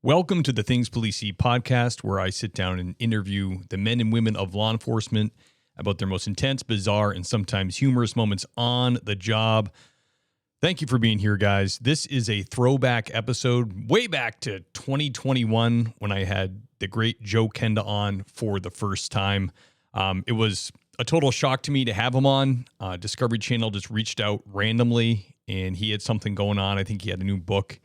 Welcome to the Things Police See podcast, where I sit down and interview the men and women of law enforcement about their most intense, bizarre, and sometimes humorous moments on the job. Thank you for being here, guys. This is a throwback episode way back to 2021 when I had the great Joe Kenda on for the first time. It was a total shock to me to have him on. Discovery Channel just reached out randomly, and he had something going on. I think he had a new book,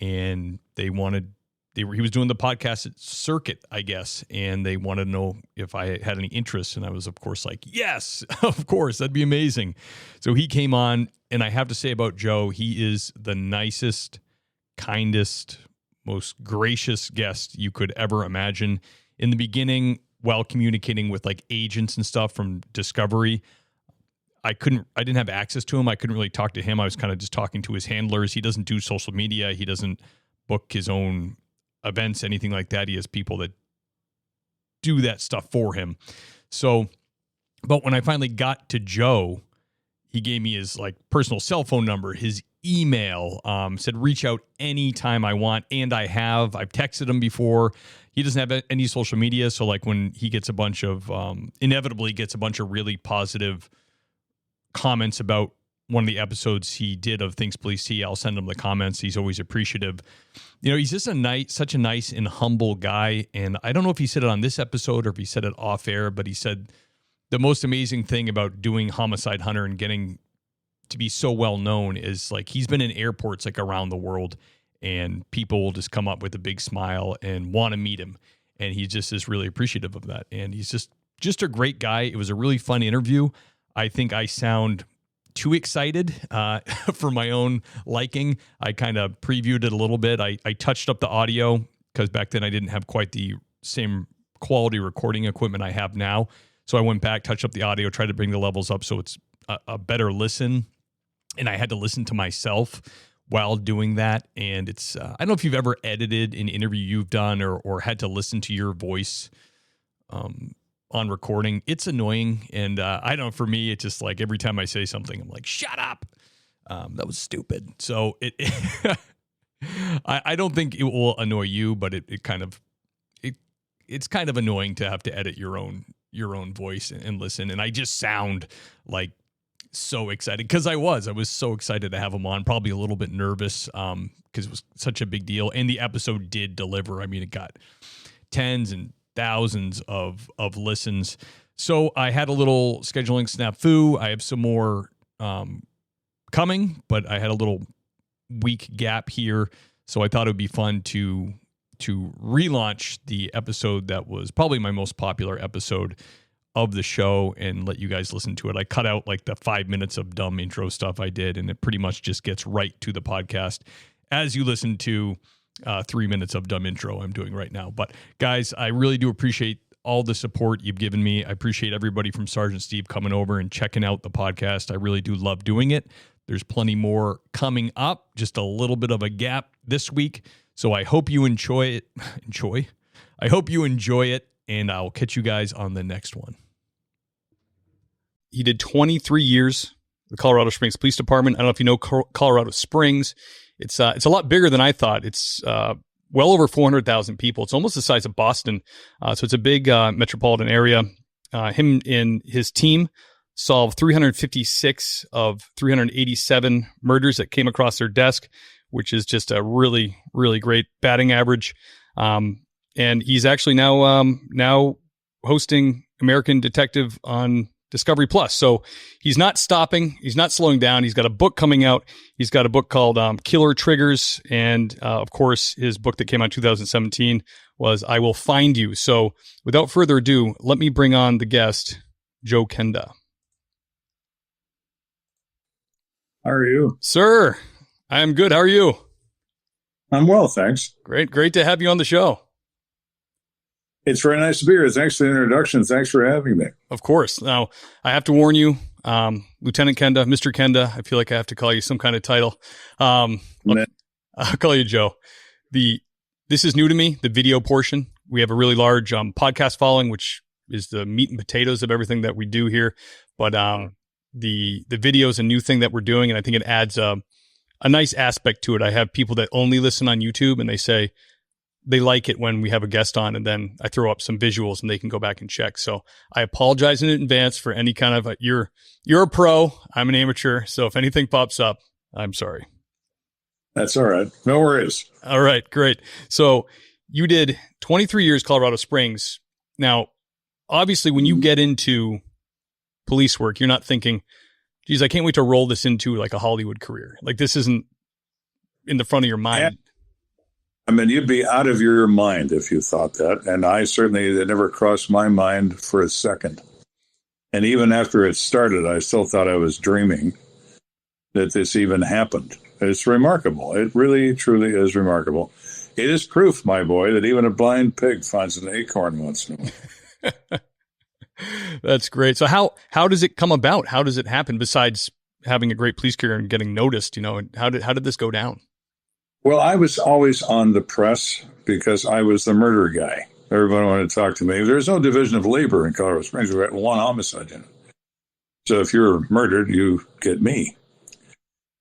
and he was doing the podcast circuit, I guess, and they wanted to know if I had any interest. And I was, of course, like, yes, of course, that'd be amazing. So he came on, and I have to say about Joe, he is the nicest, kindest, most gracious guest you could ever imagine. In the beginning, while communicating with like agents and stuff from Discovery, I didn't have access to him. I couldn't really talk to him. I was kind of just talking to his handlers. He doesn't do social media. He doesn't book his own events, anything like that. He has people that do that stuff for him. So, but when I finally got to Joe, he gave me his like personal cell phone number, his email, said reach out anytime I want. And I've texted him before. He doesn't have any social media. So like when he gets inevitably gets a bunch of really positive comments about one of the episodes he did of Things Police See, I'll send him the comments. He's always appreciative. You know, he's just such a nice and humble guy. And I don't know if he said it on this episode or if he said it off air, but he said the most amazing thing about doing Homicide Hunter and getting to be so well known is like he's been in airports like around the world, and people will just come up with a big smile and want to meet him. And he just is really appreciative of that. And he's just a great guy. It was a really fun interview. I think I sound too excited for my own liking. I kind of previewed it a little bit. I touched up the audio because back then I didn't have quite the same quality recording equipment I have now. So I went back, touched up the audio, tried to bring the levels up so it's a better listen. And I had to listen to myself while doing that. And it's, I don't know if you've ever edited an interview you've done or had to listen to your voice on recording. It's annoying. And I don't know, for me, it's just like every time I say something, I'm like, shut up. That was stupid. So I don't think it will annoy you, but it's kind of annoying to have to edit your own voice and listen. And I just sound like so excited because I was so excited to have him on, probably a little bit nervous because it was such a big deal. And the episode did deliver. I mean, it got tens and thousands of listens. So I had a little scheduling snafu. I have some more coming, but I had a little week gap here. So I thought it would be fun to relaunch the episode that was probably my most popular episode of the show and let you guys listen to it. I cut out like the 5 minutes of dumb intro stuff I did, and it pretty much just gets right to the podcast as you listen to 3 minutes of dumb intro I'm doing right now. But guys, I really do appreciate all the support you've given me. I appreciate everybody from Sergeant Steve coming over and checking out the podcast. I really do love doing it. There's plenty more coming up, just a little bit of a gap this week. So I hope you enjoy it. I hope you enjoy it, and I'll catch you guys on the next one. He did 23 years with the Colorado Springs Police Department. I don't know if you know Colorado Springs. It's a lot bigger than I thought. It's well over 400,000 people. It's almost the size of Boston. So it's a big metropolitan area. Him and his team solved 356 of 387 murders that came across their desk, which is just a really, really great batting average. And he's actually now hosting American Detective on Discovery Plus. So he's not stopping. He's not slowing down. He's got a book coming out. He's got a book called Killer Triggers. And of course, his book that came out in 2017 was I Will Find You. So without further ado, let me bring on the guest, Joe Kenda. How are you? Sir, I am good. How are you? I'm well, thanks. Great to have you on the show. It's very nice to be here. Thanks for the introduction. Thanks for having me. Of course. Now, I have to warn you, Lieutenant Kenda, Mr. Kenda, I feel like I have to call you some kind of title. I'll call you Joe. This is new to me, the video portion. We have a really large podcast following, which is the meat and potatoes of everything that we do here. But the video is a new thing that we're doing, and I think it adds a nice aspect to it. I have people that only listen on YouTube, and they say, they like it when we have a guest on and then I throw up some visuals and they can go back and check. So I apologize in advance for any kind of you're a pro, I'm an amateur. So if anything pops up, I'm sorry. That's all right. No worries. All right, great. So you did 23 years, Colorado Springs. Now, obviously when you get into police work, you're not thinking, geez, I can't wait to roll this into like a Hollywood career. Like this isn't in the front of your mind. I mean, you'd be out of your mind if you thought that. And I certainly, it never crossed my mind for a second. And even after it started, I still thought I was dreaming that this even happened. It's remarkable. It really, truly is remarkable. It is proof, my boy, that even a blind pig finds an acorn once in a while. That's great. So how does it come about? How does it happen besides having a great police career and getting noticed? How did this go down? Well, I was always on the press because I was the murder guy. Everybody wanted to talk to me. There's no division of labor in Colorado Springs. We had one homicide unit. So if you're murdered, you get me.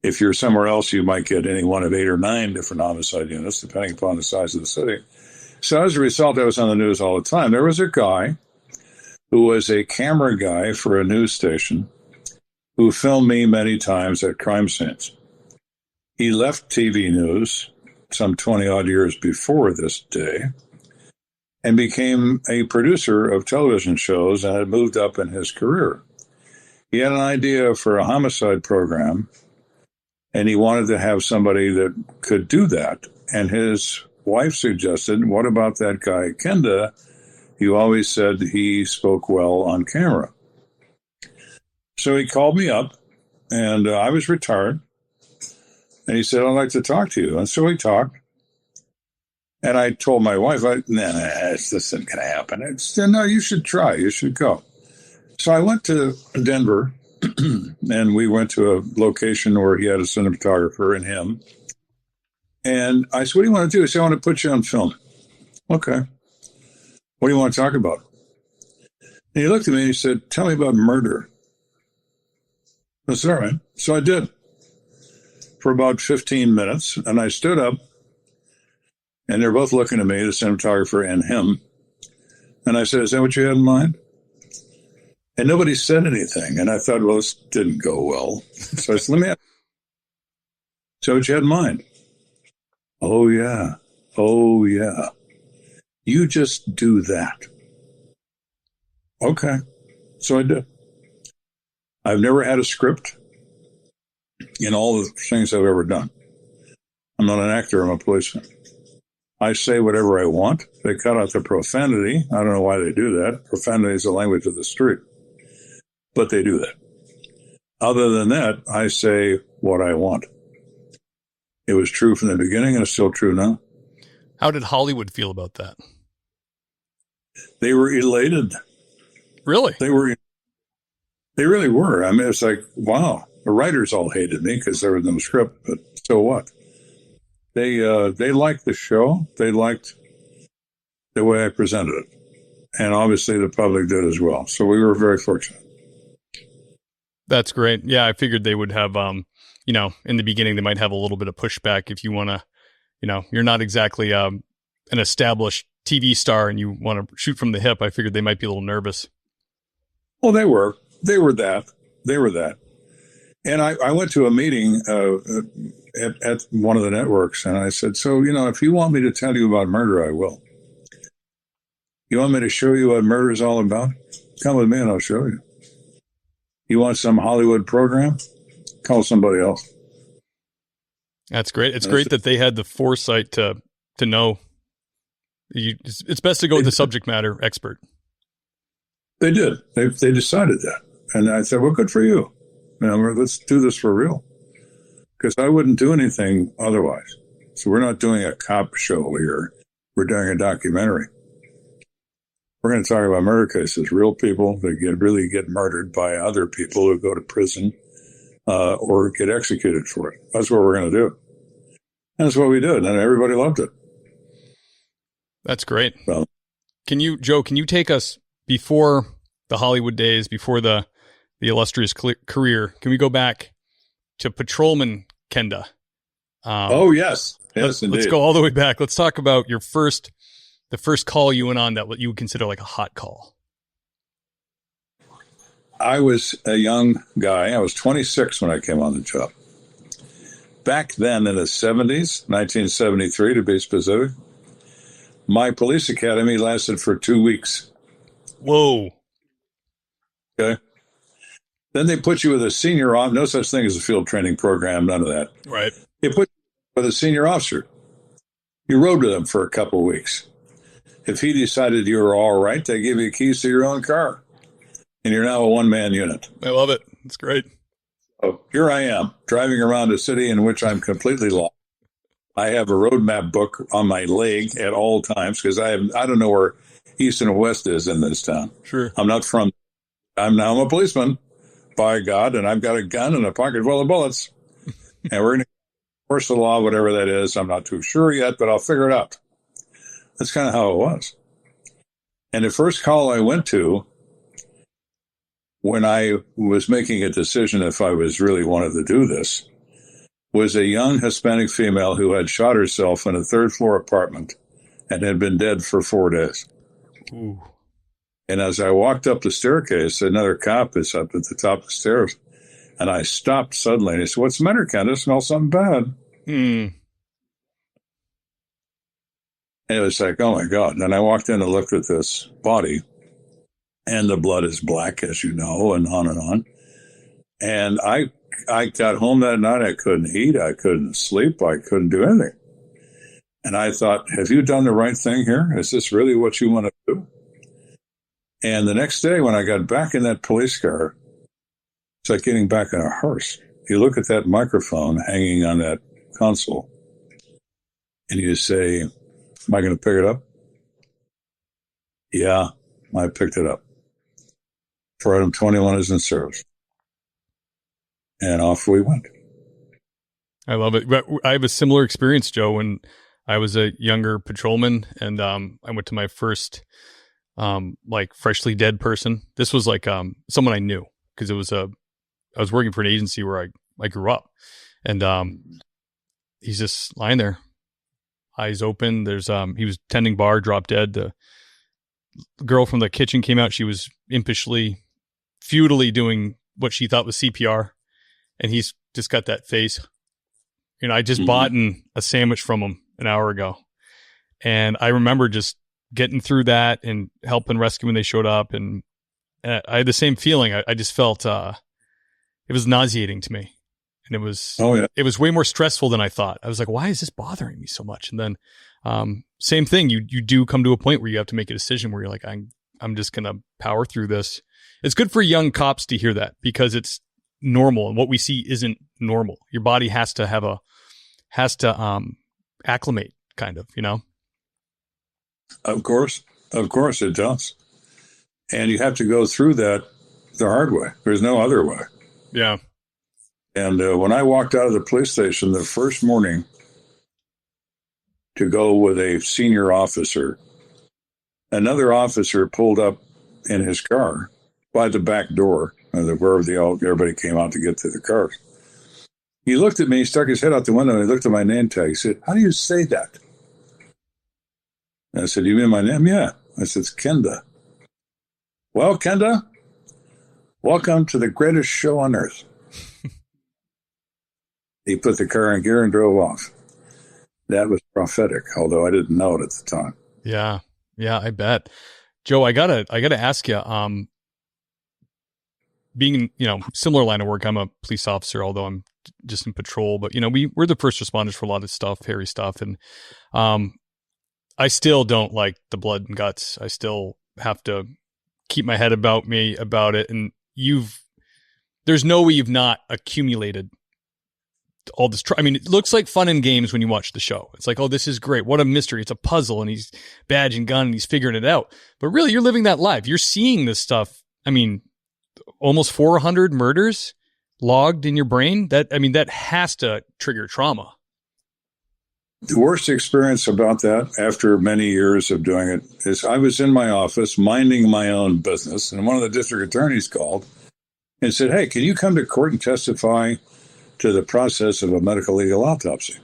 If you're somewhere else, you might get any one of 8 or 9 different homicide units, depending upon the size of the city. So as a result, I was on the news all the time. There was a guy who was a camera guy for a news station who filmed me many times at crime scenes. He left TV news some 20-odd years before this day and became a producer of television shows and had moved up in his career. He had an idea for a homicide program, and he wanted to have somebody that could do that. And his wife suggested, what about that guy, Kenda? You always said he spoke well on camera. So he called me up, and I was retired. And he said, I'd like to talk to you. And so we talked. And I told my wife, this isn't going to happen. No, you should try. You should go. So I went to Denver, and we went to a location where he had a cinematographer and him. And I said, what do you want to do? He said, I want to put you on film. Okay. What do you want to talk about? And he looked at me and he said, tell me about murder. I said, all right. So I did. For about 15 minutes, and I stood up, and they're both looking at me, the cinematographer and him, and I said, is that what you had in mind? And nobody said anything, and I thought, well, this didn't go well. So I said, let me ask, so what you had in mind? Oh, yeah. Oh, yeah. You just do that. Okay. So I did. I've never had a script in all the things I've ever done. I'm not an actor, I'm a policeman. I say whatever I want. They cut out the profanity. I don't know why they do that. Profanity is the language of the street. But they do that. Other than that, I say what I want. It was true from the beginning, and it's still true now. How did Hollywood feel about that? They were elated. Really? They really were. I mean, it's like, wow. The writers all hated me because there was no script, but so what? They liked the show. They liked the way I presented it. And obviously the public did as well. So we were very fortunate. That's great. Yeah, I figured they would have, in the beginning, they might have a little bit of pushback if you want to, you're not exactly an established TV star and you want to shoot from the hip. I figured they might be a little nervous. Well, they were. They were that. And I went to a meeting at one of the networks, and I said, so, if you want me to tell you about murder, I will. You want me to show you what murder is all about? Come with me and I'll show you. You want some Hollywood program? Call somebody else. That's great. It's great that they had the foresight to know. It's best to go with the subject matter expert. They did. They decided that. And I said, well, good for you. Let's do this for real. Because I wouldn't do anything otherwise. So we're not doing a cop show here. We're doing a documentary. We're going to talk about murder cases, real people that really get murdered by other people who go to prison or get executed for it. That's what we're going to do. And that's what we did, and everybody loved it. That's great. Well, Joe, can you take us before the Hollywood days, before the illustrious career? Can we go back to Patrolman Kenda? Oh, yes. Yes, indeed. Let's go all the way back. Let's talk about the first call you went on that what you would consider like a hot call. I was a young guy. I was 26 when I came on the job. Back then in the 70s, 1973 to be specific, my police academy lasted for 2 weeks. Whoa. Okay. Then they put you with a senior officer. No such thing as a field training program, none of that. Right. They put you with a senior officer. You rode with him for a couple of weeks. If he decided you were all right, they give you keys to your own car. And you're now a one-man unit. I love it. It's great. So here I am, driving around a city in which I'm completely lost. I have a road map book on my leg at all times because I don't know where east and west is in this town. Sure. I'm now a policeman, by God, and I've got a gun and a pocket full of bullets. And we're going to enforce the law, whatever that is. I'm not too sure yet, but I'll figure it out. That's kind of how it was. And the first call I went to, when I was making a decision if I was really wanted to do this, was a young Hispanic female who had shot herself in a third-floor apartment and had been dead for 4 days. Ooh. And as I walked up the staircase, another cop is up at the top of the stairs, and I stopped suddenly. And he said, "What's the matter, Kenda? It smells something bad." And it was like, oh, my God. And I walked in and looked at this body, and the blood is black, as you know, and on and on. And I got home that night. I couldn't eat. I couldn't sleep. I couldn't do anything. And I thought, have you done the right thing here? Is this really what you want to do? And the next day when I got back in that police car, it's like getting back in a hearse. You look at that microphone hanging on that console, and you say, am I going to pick it up? Yeah, I picked it up. For item 21 is in service. And off we went. I love it. But I have a similar experience, Joe, when I was a younger patrolman and I went to my first like freshly dead person. This was like someone I knew because I was working for an agency where I grew up. And he's just lying there, eyes open. There's he was tending bar, dropped dead. The girl from the kitchen came out. She was impishly, futilely doing what she thought was CPR. And he's just got that face. You know, I just bought a sandwich from him an hour ago. And I remember just getting through that and helping rescue when they showed up. And I had the same feeling. I just felt it was nauseating to me. And it was way more stressful than I thought. I was like, why is this bothering me so much? And then same thing. You do come to a point where you have to make a decision where you're like, I'm just going to power through this. It's good for young cops to hear that because it's normal, and what we see isn't normal. Your body has to acclimate, kind of, you know. Of course it does, and you have to go through that the hard way. There's no other way. Yeah. And when I walked out of the police station the first morning to go with a senior officer, another officer pulled up in his car by the back door, where everybody came out to get to the cars. He looked at me, he stuck his head out the window, and he looked at my name tag. He said, "How do you say that?" And I said, "You mean my name?" "Yeah." I said, "It's Kenda." "Well, Kenda, welcome to the greatest show on earth." He put the car in gear and drove off. That was prophetic, although I didn't know it at the time. Yeah, I bet. Joe, I gotta ask you. Being, similar line of work, I'm a police officer, although I'm just in patrol. But we're the first responders for a lot of stuff, hairy stuff, and I still don't like the blood and guts. I still have to keep my head about it. And there's no way you've not accumulated all this. It looks like fun and games when you watch the show. It's like, oh, this is great. What a mystery. It's a puzzle, and he's badge and gun, and he's figuring it out. But really, you're living that life. You're seeing this stuff. Almost 400 murders logged in your brain. That has to trigger trauma. The worst experience about that, after many years of doing it, is I was in my office minding my own business, and one of the district attorneys called and said, "Hey, can you come to court and testify to the process of a medical legal autopsy?"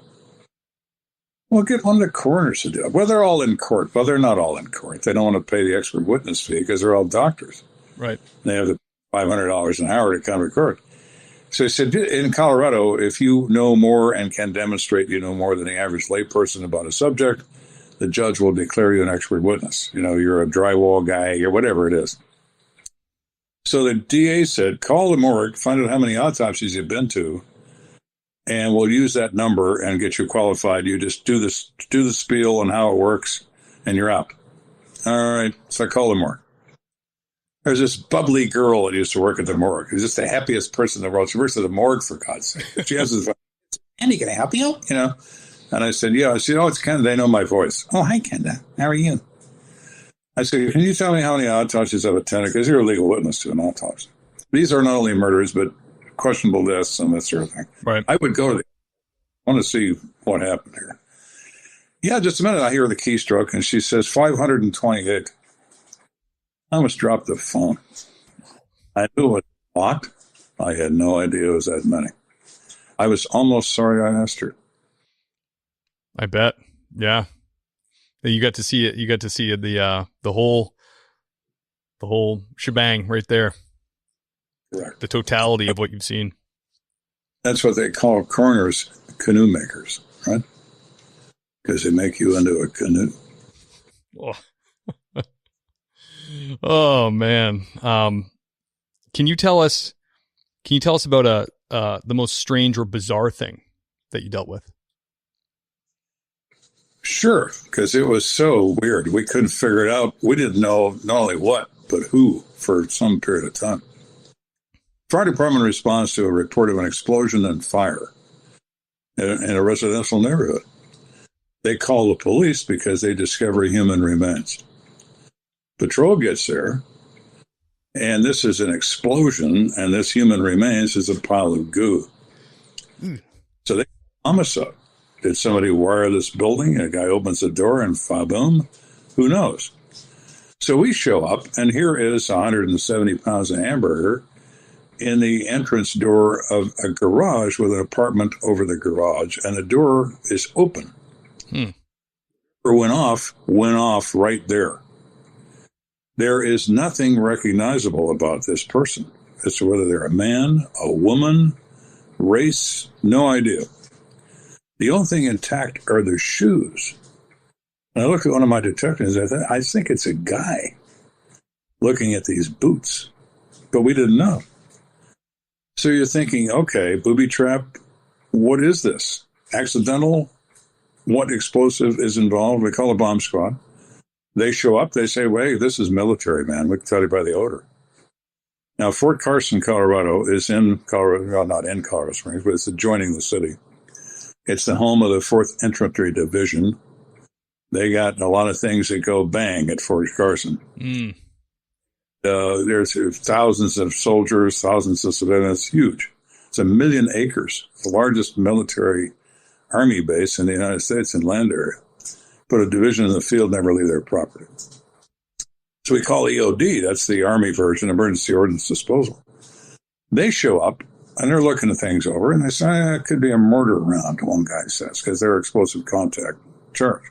Well, get one of the coroners to do it. Well, they're all in court. Well, they're not all in court. They don't want to pay the expert witness fee because they're all doctors. Right. They have the $500 an hour to come to court. So he said, in Colorado, if you know more and can demonstrate you know more than the average layperson about a subject, the judge will declare you an expert witness. You know, you're a drywall guy or whatever it is. So the DA said, call the morgue, find out how many autopsies you've been to, and we'll use that number and get you qualified. You just do the spiel on how it works, and you're out. All right. So I called the morgue. There's this bubbly girl that used to work at the morgue. She's just the happiest person in the world. She works at the morgue, for God's sake. She answers the phone. Andy, can I help you? You know? And I said, yeah. She said, oh, it's Kenda. They know my voice. Oh, hi, Kenda. How are you? I said, can you tell me how many autopsies I've attended? Because you're a legal witness to an autopsy. These are not only murders, but questionable deaths and that sort of thing. Right. I would go to I want to see what happened here. Yeah, just a minute. I hear the keystroke, and she says 528. I almost dropped the phone. I knew it was locked. I had no idea it was that many. I was almost sorry I asked her. I bet. Yeah. You got to see it. You got to see the whole shebang right there. Correct. The totality of what you've seen. That's what they call coroners canoe makers, right? Because they make you into a canoe. Oh, oh man. Can you tell us about the most strange or bizarre thing that you dealt with? Sure, because it was so weird. We couldn't figure it out. We didn't know not only what, but who for some period of time. Fire department responds to a report of an explosion and fire in a residential neighborhood. They call the police because they discover human remains. Patrol gets there, and this is an explosion, and this human remains is a pile of goo. So they homicide. Did somebody wire this building? A guy opens the door and fa-boom? Who knows? So we show up, and here is 170 pounds of hamburger in the entrance door of a garage with an apartment over the garage, and the door is open. Or went off right there. There is nothing recognizable about this person as to whether they're a man, a woman, race, no idea. The only thing intact are their shoes. And I look at one of my detectives, I think it's a guy looking at these boots, but we didn't know. So you're thinking, okay, booby trap, what is this? Accidental? What explosive is involved? We call a bomb squad. They show up, they say, wait, this is military, man. We can tell you by the odor. Now, Fort Carson, Colorado is in Colorado, well, not in Colorado Springs, but it's adjoining the city. It's the home of the 4th Infantry Division. They got a lot of things that go bang at Fort Carson. There's thousands of soldiers, thousands of civilians. It's huge. It's 1 million acres, the largest military army base in the United States in land area. Put a division in the field, never leave their property. So we call EOD, that's the Army version, Emergency Ordnance Disposal. They show up, and they're looking at things over, and they say, it could be a murder round, one guy says, because they're explosive contact charge.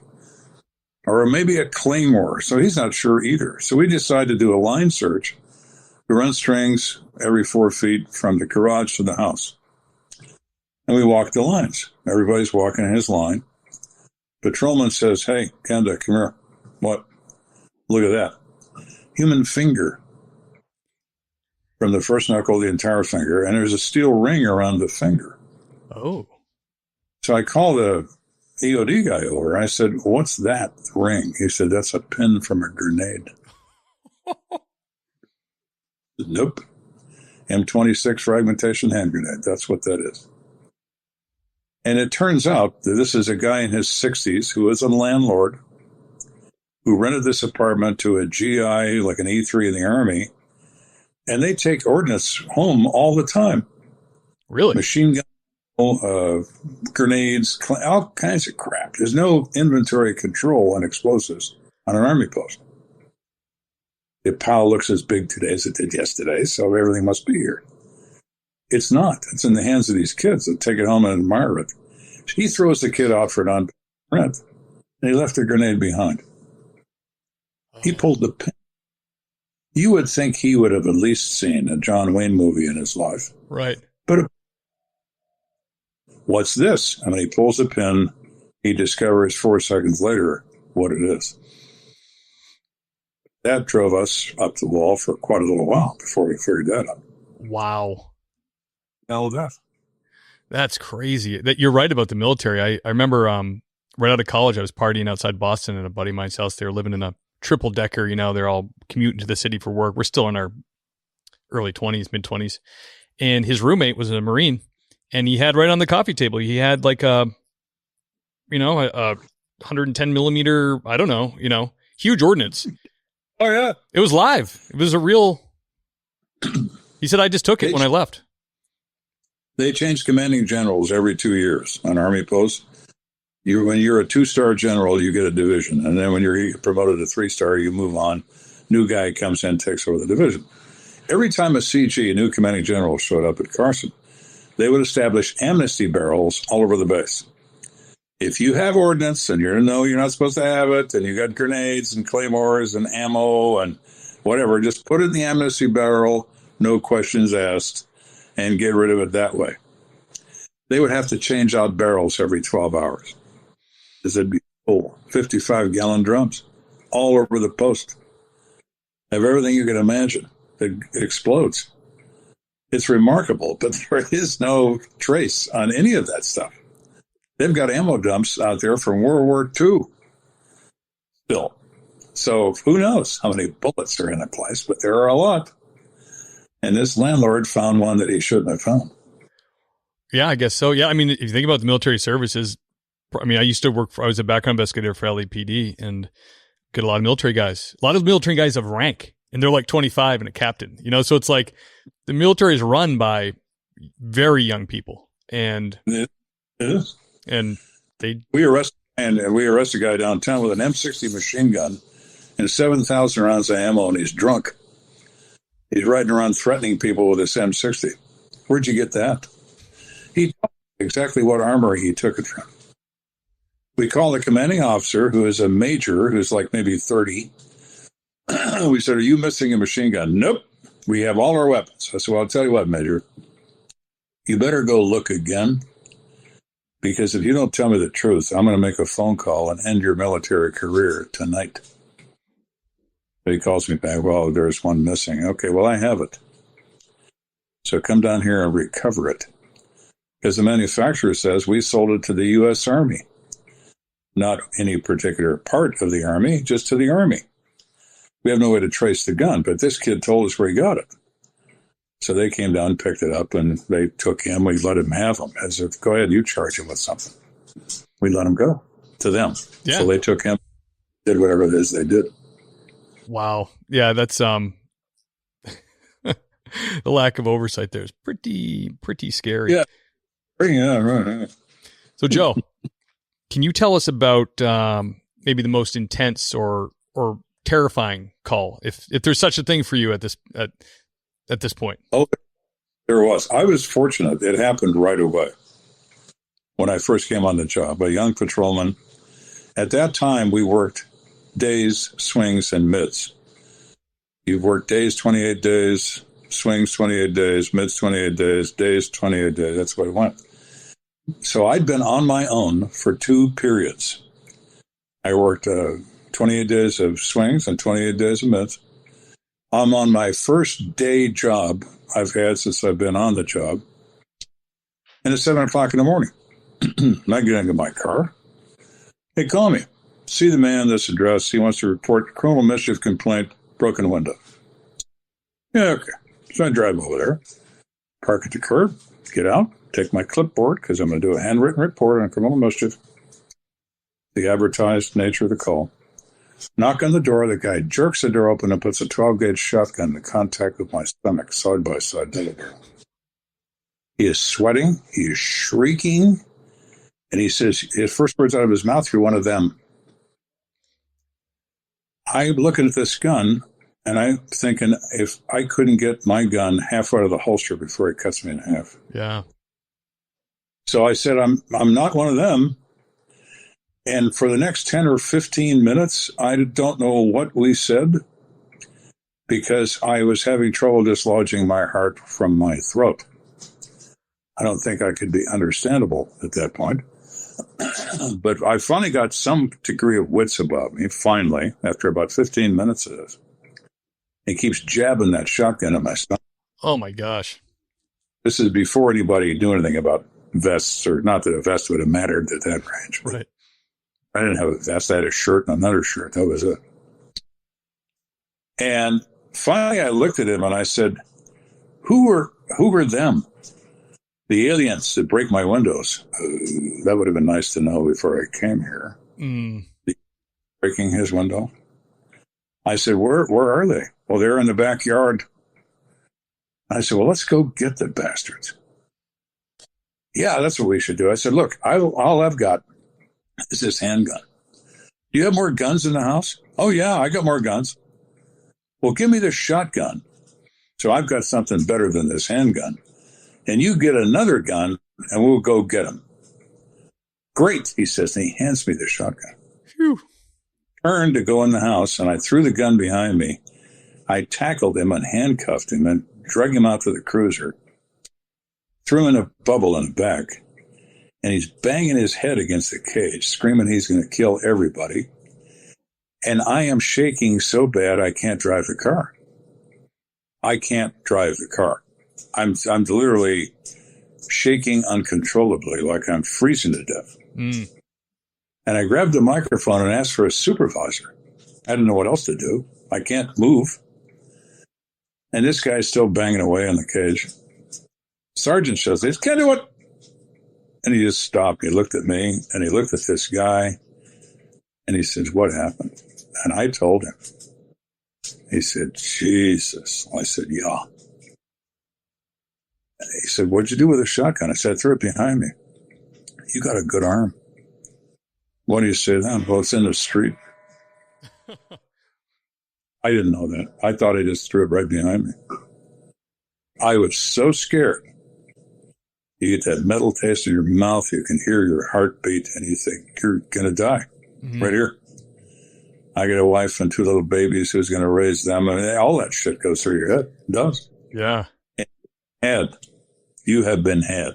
Or maybe a claymore, so he's not sure either. So we decide to do a line search. We run strings every 4 feet from the garage to the house. And we walk the lines. Everybody's walking in his line. Patrolman says, hey, Kenda, come here. What? Look at that. Human finger. From the first knuckle to the entire finger, and there's a steel ring around the finger. Oh. So I called the EOD guy over. I said, what's that ring? He said, that's a pin from a grenade. Nope. M26 fragmentation hand grenade. That's what that is. And it turns out that this is a guy in his 60s who is a landlord who rented this apartment to a GI, like an E3 in the Army, and they take ordnance home all the time. Really? Machine gun, grenades, all kinds of crap. There's no inventory control on explosives on an Army post. The pile looks as big today as it did yesterday, so everything must be here. It's not. It's in the hands of these kids that take it home and admire it. He throws the kid out for print, and he left the grenade behind. He pulled the pin. You would think he would have at least seen a John Wayne movie in his life. Right. But what's this? And when he pulls the pin, he discovers 4 seconds later what it is. That drove us up the wall for quite a little while before we figured that out. Wow. Hell of that. That's crazy. That you're right about the military. I remember right out of college, I was partying outside Boston at a buddy of mine's house. They were living in a triple decker. You know, they're all commuting to the city for work. We're still in our early 20s, mid 20s. And his roommate was a Marine, and he had right on the coffee table, he had like a 110 millimeter, I don't know, huge ordnance. Oh, yeah. It was live. It was a real, he said, I just took it when I left. They change commanding generals every 2 years on Army posts. When you're a 2-star general, you get a division. And then when you're promoted to 3-star, you move on. New guy comes in, takes over the division. Every time a CG, a new commanding general, showed up at Carson, they would establish amnesty barrels all over the base. If you have ordnance and you're not supposed to have it, and you got grenades and claymores and ammo and whatever, just put it in the amnesty barrel, no questions asked, and get rid of it that way. They would have to change out barrels every 12 hours. Because it'd be full 55-gallon drums all over the post. Have everything you can imagine. It explodes. It's remarkable, but there is no trace on any of that stuff. They've got ammo dumps out there from World War II still. So who knows how many bullets are in the place, but there are a lot. And this landlord found one that he shouldn't have found. Yeah, I guess so. Yeah, I mean, if you think about the military services, I mean, I was a background investigator for LAPD and get a lot of military guys. A lot of military guys have rank, and they're like 25 and a captain, so it's like the military is run by very young people. And it is. And we arrested a guy downtown with an M60 machine gun and 7,000 rounds of ammo, and he's drunk. He's riding around threatening people with his M60. Where'd you get that? He told me exactly what armory he took it from. We called the commanding officer, who is a major, who's like maybe 30. We said, are you missing a machine gun? Nope. We have all our weapons. I said, well, I'll tell you what, Major. You better go look again, because if you don't tell me the truth, I'm going to make a phone call and end your military career tonight. He calls me back, well, there's one missing. Okay, well, I have it. So come down here and recover it. Because the manufacturer says we sold it to the U.S. Army. Not any particular part of the Army, just to the Army. We have no way to trace the gun, but this kid told us where he got it. So they came down, picked it up, and they took him. We let him have him. As if, go ahead, you charge him with something. We let him go to them. Yeah. So they took him, did whatever it is they did. Wow. Yeah, that's the lack of oversight there is pretty scary. Yeah. Yeah, right. So, Joe, can you tell us about maybe the most intense or terrifying call, if there's such a thing for you at this point? Oh, there was. I was fortunate. It happened right away when I first came on the job. A young patrolman. At that time, we worked days, swings, and mids. You've worked days, 28 days, swings, 28 days, mids, 28 days, 28 days. That's what it went. So I'd been on my own for 2 periods. I worked 28 days of swings and 28 days of mids. I'm on my first day job I've had since I've been on the job. And it's 7 o'clock in the morning. And I get into my car. Hey, call me. See the man, this address. He wants to report criminal mischief complaint, broken window. Yeah, okay. So I drive over there, park at the curb, get out, take my clipboard, because I'm going to do a handwritten report on criminal mischief, the advertised nature of the call. Knock on the door. The guy jerks the door open and puts a 12-gauge shotgun in contact with my stomach, side by side. He is sweating. He is shrieking. And he says, his first words out of his mouth, "You're one of them." I'm looking at this gun, and I'm thinking, if I couldn't get my gun half out of the holster before he cuts me in half. Yeah. So I said, I'm not one of them. And for the next 10 or 15 minutes, I don't know what we said because I was having trouble dislodging my heart from my throat. I don't think I could be understandable at that point. But I finally got some degree of wits about me, finally, after about 15 minutes of this. He keeps jabbing that shotgun at my stomach. Oh, my gosh. This is before anybody knew anything about vests, or not that a vest would have mattered at that range. Right. I didn't have a vest. I had a shirt and another shirt. That was it. And finally, I looked at him and I said, who were them? The aliens that break my windows. That would have been nice to know before I came here. Breaking his window. I said, where are they? Well, they're in the backyard. I said, well, let's go get the bastards. Yeah, that's what we should do. I said, look, all I've got is this handgun. Do you have more guns in the house? Oh, yeah, I got more guns. Well, give me the shotgun. So I've got something better than this handgun. And you get another gun, and we'll go get them. Great, he says, and he hands me the shotgun. Phew. Turned to go in the house, and I threw the gun behind me. I tackled him and handcuffed him and dragged him out to the cruiser, threw him in a bubble in the back, and he's banging his head against the cage, screaming he's going to kill everybody. And I am shaking so bad I can't drive the car. I can't drive the car. I'm literally shaking uncontrollably, like I'm freezing to death. And I grabbed the microphone and asked for a supervisor. I didn't know what else to do. I can't move. And this guy's still banging away on the cage. Sergeant shows, he can't do it. And he just stopped. He looked at me, and he looked at this guy, and he said, what happened? And I told him. He said, Jesus. I said, yeah. And he said, what'd you do with the shotgun? I said, I threw it behind me. You got a good arm. What do you say then? Well, it's in the street. I didn't know that. I thought I just threw it right behind me. I was so scared. You get that metal taste in your mouth, you can hear your heartbeat, and you think, you're going to die right here. I got a wife and 2 little babies who's going to raise them. I mean, all that shit goes through your head. It does. Yeah. You have been had.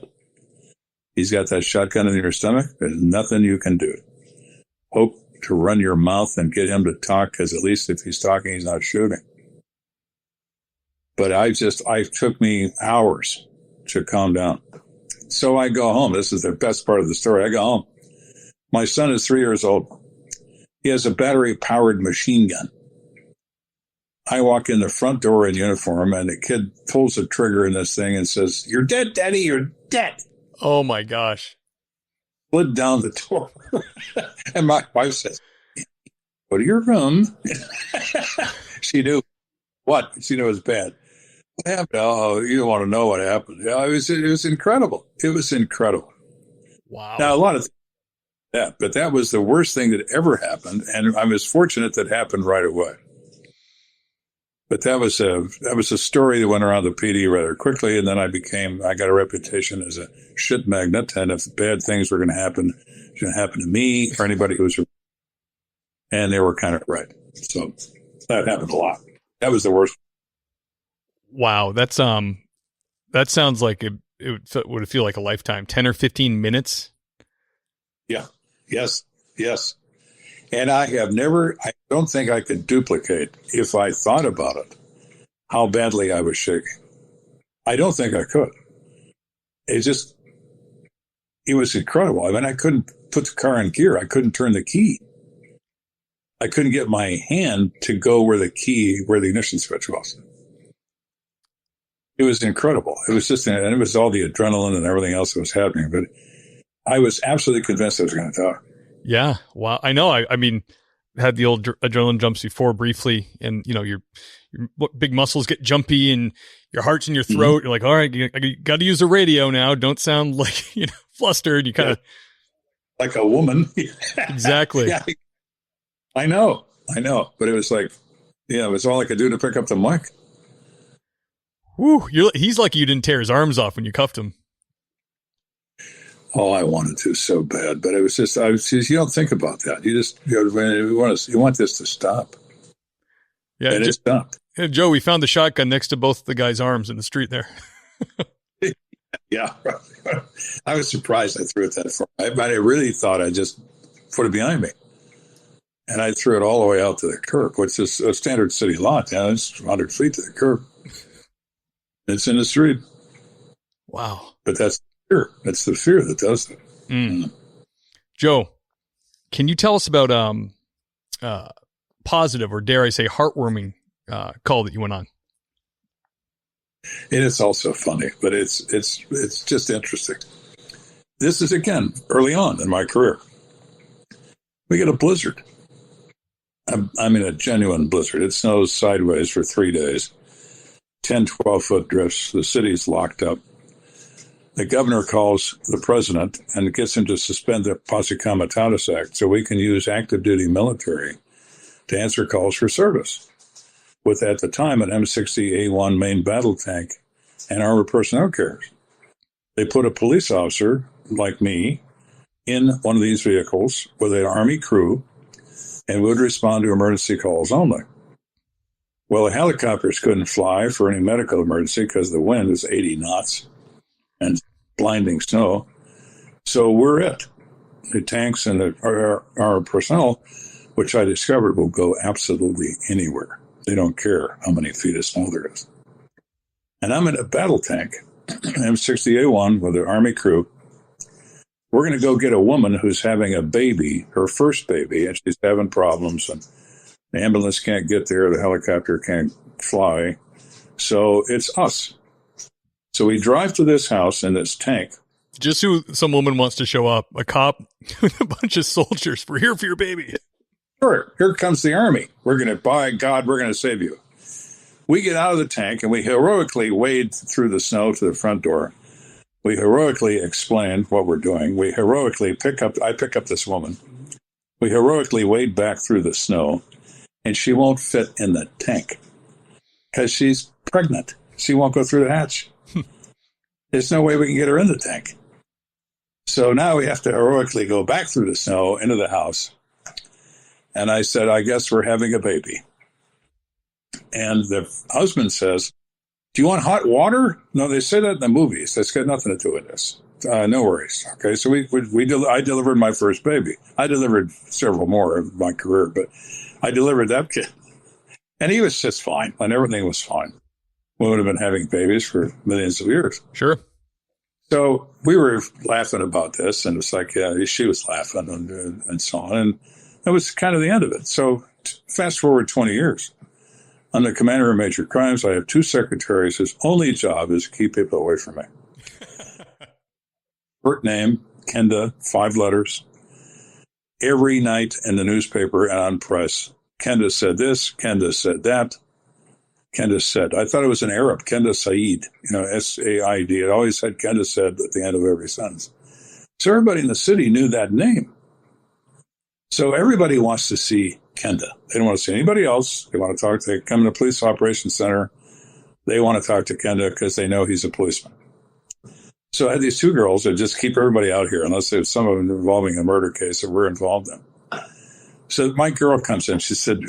He's got that shotgun in your stomach. There's nothing you can do. Hope to run your mouth and get him to talk, because at least if he's talking, he's not shooting. But I took me hours to calm down. So I go home. This is the best part of the story. I go home. My son is 3 years old. He has a battery-powered machine gun. I walk in the front door in uniform, and the kid pulls the trigger in this thing and says, you're dead, Daddy, you're dead. Oh, my gosh. Slid down the door. And my wife says, go to your room. She knew what? She knew it was bad. What happened? Oh, you don't want to know what happened. Yeah, it was incredible. It was incredible. Wow. Now, a lot of that, but that was the worst thing that ever happened, and I was fortunate that happened right away. But that was a story that went around the PD rather quickly, and then I got a reputation as a shit magnet, and if bad things were going to happen, it's going to happen to me or anybody who's, and they were kind of right. So that happened a lot. That was the worst. Wow, that sounds like it would feel like a lifetime. 10 or 15 minutes. Yeah. Yes. And I don't think I could duplicate, if I thought about it, how badly I was shaking. I don't think I could. It was incredible. I mean, I couldn't put the car in gear. I couldn't turn the key. I couldn't get my hand to go where the ignition switch was. It was incredible. It was and it was all the adrenaline and everything else that was happening. But I was absolutely convinced I was going to die. Yeah. Wow. I know. I mean, had the old adrenaline jumps before briefly, and your big muscles get jumpy and your heart's in your throat. You're like, all right, you got to use the radio now. Don't sound like, flustered. You kind of like a woman. Exactly. Yeah. I know. But it was like, it was all I could do to pick up the mic. Whew, he's lucky you didn't tear his arms off when you cuffed him. Oh, I wanted to so bad, but you don't think about that. You want this to stop. Yeah, and it stopped. Yeah, Joe, we found the shotgun next to both the guy's arms in the street there. Yeah. I was surprised I threw it that far. I really thought I just put it behind me. And I threw it all the way out to the curb, which is a standard city lot. Yeah, it's 100 feet to the curb. It's in the street. Wow. But that's fear. It's the fear that does it. Mm. Joe, can you tell us about positive, or dare I say heartwarming call that you went on? And it's also funny, but it's just interesting. This is, again, early on in my career. We get a blizzard. I mean, a genuine blizzard. It snows sideways for 3 days. 10, 12-foot drifts. The city's locked up. The governor calls the president and gets him to suspend the Posse Comitatus Act so we can use active duty military to answer calls for service. With, at the time, an M60A1 main battle tank and armored personnel carriers. They put a police officer like me in one of these vehicles with an Army crew and would respond to emergency calls only. Well, the helicopters couldn't fly for any medical emergency because the wind is 80 knots and blinding snow. So we're it. The tanks and our personnel, which I discovered will go absolutely anywhere. They don't care how many feet of snow there is. And I'm in a battle tank, M60A1 with an Army crew. We're going to go get a woman who's having a baby, her first baby, and she's having problems, and the ambulance can't get there, the helicopter can't fly. So it's us. So we drive to this house in this tank. Just who some woman wants to show up, a cop with a bunch of soldiers. We're here for your baby. Sure, here comes the Army. We're going to, by God, we're going to save you. We get out of the tank and we heroically wade through the snow to the front door. We heroically explain what we're doing. We heroically I pick up this woman. We heroically wade back through the snow, and she won't fit in the tank because she's pregnant. She won't go through the hatch. There's no way we can get her in the tank. So now we have to heroically go back through the snow into the house. And I said, I guess we're having a baby. And the husband says, do you want hot water? No, they say that in the movies. That's got nothing to do with this. No worries. Okay, so I delivered my first baby. I delivered several more in my career, but I delivered that kid. And he was just fine, and everything was fine. We would have been having babies for millions of years. Sure. So we were laughing about this, and it's like, yeah, she was laughing and so on. And that was kind of the end of it. So fast forward 20 years. I'm the commander of major crimes. I have 2 secretaries whose only job is to keep people away from me. Short name, Kenda, 5 letters. Every night in the newspaper and on press, Kenda said this, Kenda said that. Kenda said, I thought it was an Arab, Kenda Said, S-A-I-D. It always said Kenda said at the end of every sentence. So everybody in the city knew that name. So everybody wants to see Kenda. They don't want to see anybody else. They want to talk. They come to the police operations center. They want to talk to Kenda because they know he's a policeman. So I had these 2 girls that just keep everybody out here unless there's some of them involving a murder case that we're involved in. So my girl comes in. She said,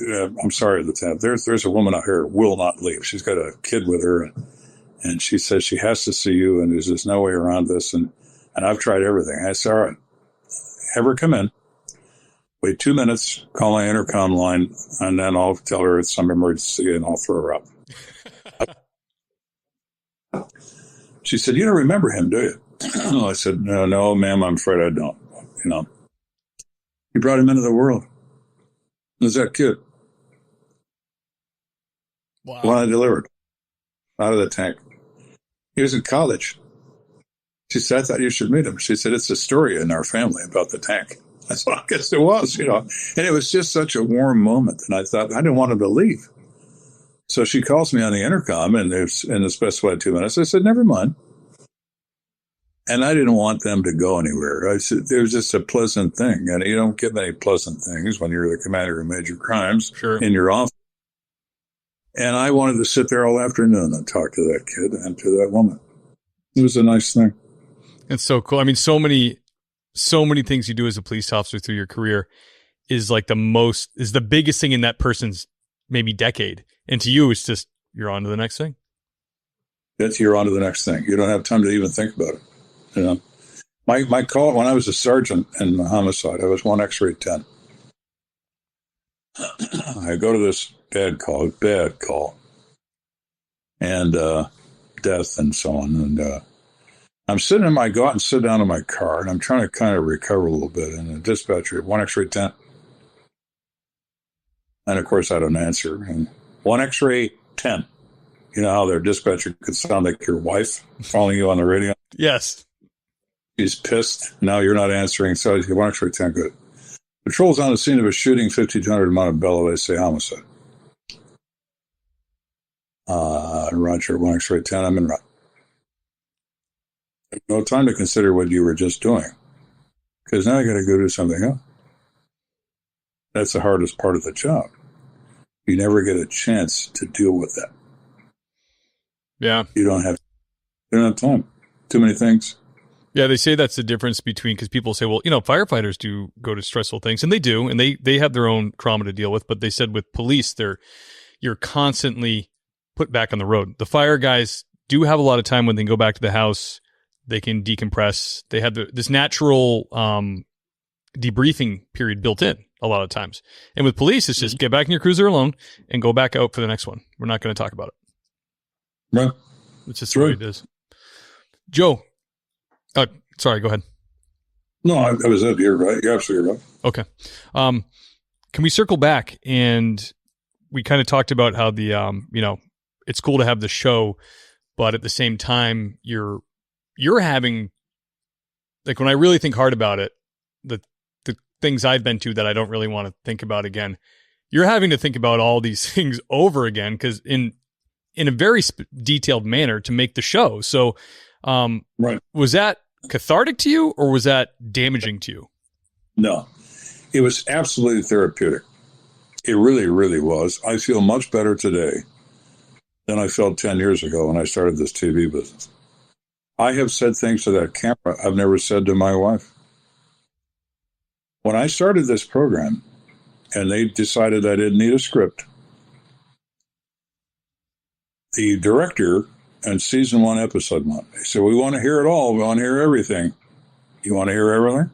I'm sorry, Lieutenant. There's a woman out here who will not leave. She's got a kid with her. And she says she has to see you, and there's just no way around this. And I've tried everything. I said, all right, have her come in. Wait 2 minutes, call my intercom line, and then I'll tell her it's some emergency, and I'll throw her up. She said, you don't remember him, do you? I said, no, ma'am, I'm afraid I don't. You brought him into the world. Who's that kid? Wow. One I delivered out of the tank. He was in college. She said, I thought you should meet him. She said, it's a story in our family about the tank. I said, I guess it was, And it was just such a warm moment. And I thought, I didn't want him to leave. So she calls me on the intercom, and in the specified 2 minutes. I said, never mind. And I didn't want them to go anywhere. I said, it was just a pleasant thing. And you don't get many pleasant things when you're the commander of major crimes in your office. And I wanted to sit there all afternoon and talk to that kid and to that woman. It was a nice thing. It's so cool. I mean, so many things you do as a police officer through your career is like the biggest thing in that person's maybe decade. And to you, it's just, you're on to the next thing. You're on to the next thing. You don't have time to even think about it. You know, my call when I was a sergeant in homicide, I was 1 X-ray 10. I go to this bad call, and death and so on. And I'm sitting I go out and sit down in my car, and I'm trying to kind of recover a little bit. And the dispatcher, 1 X-ray 10. And of course, I don't answer. And 1 X-ray 10. You know how their dispatcher could sound like your wife calling you on the radio? Yes. He's pissed. Now you're not answering. So I say, 1 X-ray 10, good. Patrol's on the scene of a shooting, 5200 Montebello. They say homicide. Roger, 1 X-ray 10, I'm in route. No time to consider what you were just doing, because now I got to go do something else. That's the hardest part of the job. You never get a chance to deal with that. Yeah. You don't have time. Too many things. Yeah, they say that's the difference between, because people say, well, you know, firefighters do go to stressful things, and they do, and they have their own trauma to deal with, but they said with police, you're constantly put back on the road. The fire guys do have a lot of time when they go back to the house. They can decompress. They have this natural debriefing period built in a lot of times. And with police, it's just get back in your cruiser alone and go back out for the next one. We're not going to talk about it. No. It's just the way it is. Joe, sorry, go ahead. No, I was it. You're right. You're absolutely right. Okay. Can we circle back? And we kind of talked about how the, it's cool to have the show, but at the same time, you're having, like, when I really think hard about it, the things I've been to that I don't really want to think about again, you're having to think about all these things over again, because in a very detailed manner to make the show. So, right. Was that cathartic to you, or was that damaging to you? No, it was absolutely therapeutic. It really, really was. I feel much better today than I felt 10 years ago when I started this TV business. I have said things to that camera I've never said to my wife. When I started this program and they decided I didn't need a script, the director in season 1, episode 1, they said, we want to hear it all. We want to hear everything. You want to hear everything?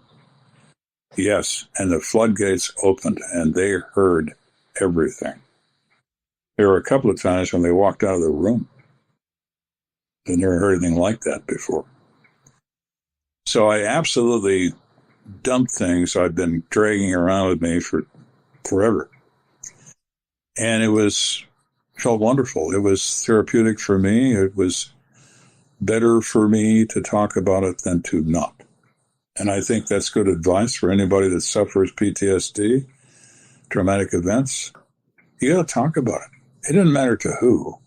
Yes. And the floodgates opened and they heard everything. There were a couple of times when they walked out of the room. I've never heard anything like that before. So I absolutely dumped things I'd been dragging around with me for forever. And felt wonderful. It was therapeutic for me. It was better for me to talk about it than to not. And I think that's good advice for anybody that suffers PTSD, traumatic events. You got to talk about it. It doesn't matter to who.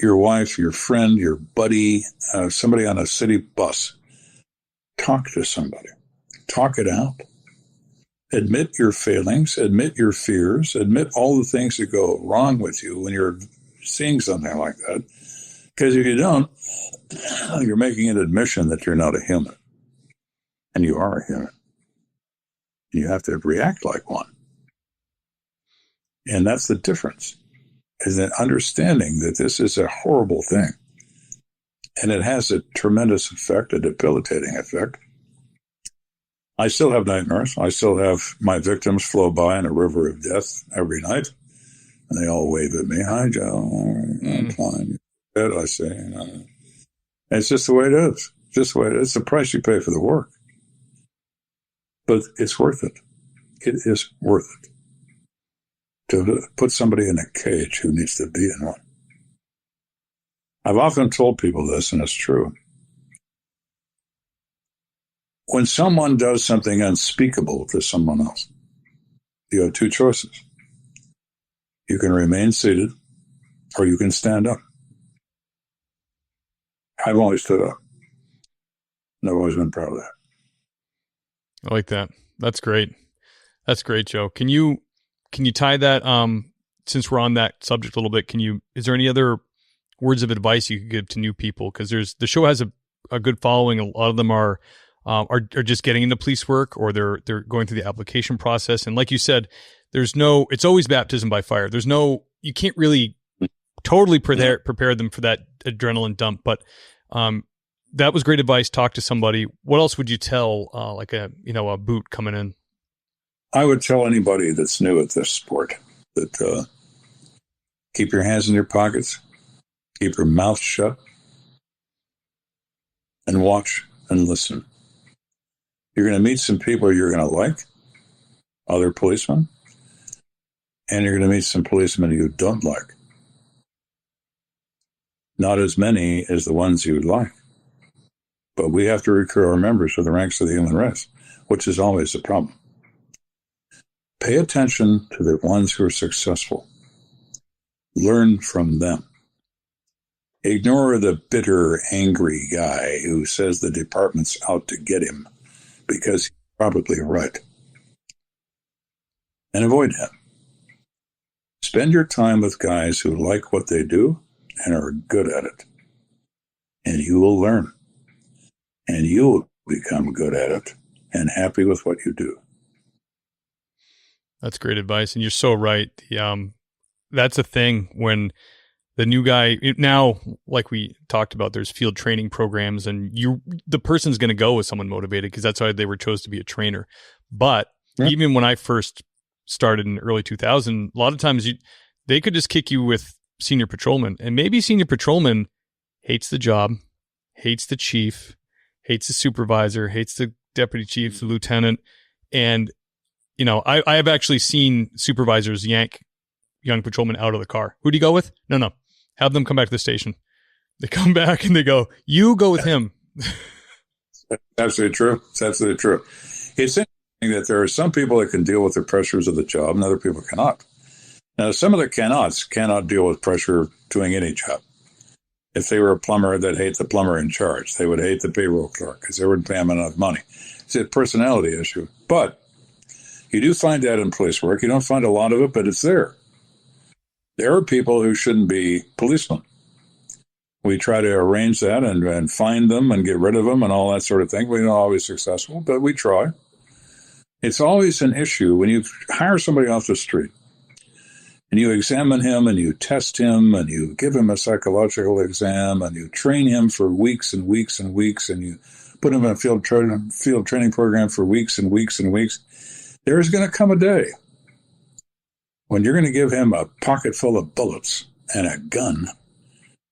Your wife, your friend, your buddy, somebody on a city bus. Talk to somebody. Talk it out. Admit your failings. Admit your fears. Admit all the things that go wrong with you when you're seeing something like that. Because if you don't, you're making an admission that you're not a human. And you are a human. You have to react like one. And that's the difference, is an understanding that this is a horrible thing. And it has a tremendous effect, a debilitating effect. I still have nightmares. I still have my victims flow by in a river of death every night. And they all wave at me. Hi, Joe. I'm fine. You're dead, I say. And it's just the way it is. Just the way it is. It's the price you pay for the work. But it's worth it. It is worth it to put somebody in a cage who needs to be in one. I've often told people this, and it's true. When someone does something unspeakable to someone else, you have two choices. You can remain seated, or you can stand up. I've always stood up. And I've always been proud of that. I like that. That's great. That's great, Joe. Can you tie that, since we're on that subject a little bit, is there any other words of advice you could give to new people? Because the show has a good following. A lot of them are just getting into police work, or they're going through the application process. And like you said, it's always baptism by fire. You can't really totally prepare them for that adrenaline dump. But that was great advice. Talk to somebody. What else would you tell like a boot coming in? I would tell anybody that's new at this sport that keep your hands in your pockets, keep your mouth shut, and watch and listen. You're going to meet some people you're going to like, other policemen, and you're going to meet some policemen you don't like. Not as many as the ones you would like. But we have to recruit our members for the ranks of the human race, which is always a problem. Pay attention to the ones who are successful. Learn from them. Ignore the bitter, angry guy who says the department's out to get him because he's probably right. And avoid him. Spend your time with guys who like what they do and are good at it. And you will learn. And you'll become good at it and happy with what you do. That's great advice. And you're so right. That's a thing when the new guy now, like we talked about, there's field training programs, and the person's going to go with someone motivated because that's why they were chose to be a trainer. But even when I first started in early 2000, a lot of times they could just kick you with senior patrolman, and maybe senior patrolman hates the job, hates the chief, hates the supervisor, hates the deputy chief, the lieutenant. And, I have actually seen supervisors yank young patrolmen out of the car. Who do you go with? No. Have them come back to the station. They come back and they go, you go with him. Absolutely true. It's absolutely true. It's interesting that there are some people that can deal with the pressures of the job and other people cannot. Now, some of the cannot deal with pressure doing any job. If they were a plumber, they'd hate the plumber in charge. They would hate the payroll clerk because they wouldn't pay them enough money. It's a personality issue. But you do find that in police work. You don't find a lot of it, but it's there. There are people who shouldn't be policemen. We try to arrange that and find them and get rid of them and all that sort of thing. We're not always successful, but we try. It's always an issue when you hire somebody off the street and you examine him and you test him and you give him a psychological exam and you train him for weeks and weeks and weeks and you put him in a field training program for weeks and weeks and weeks. There's going to come a day when you're going to give him a pocket full of bullets and a gun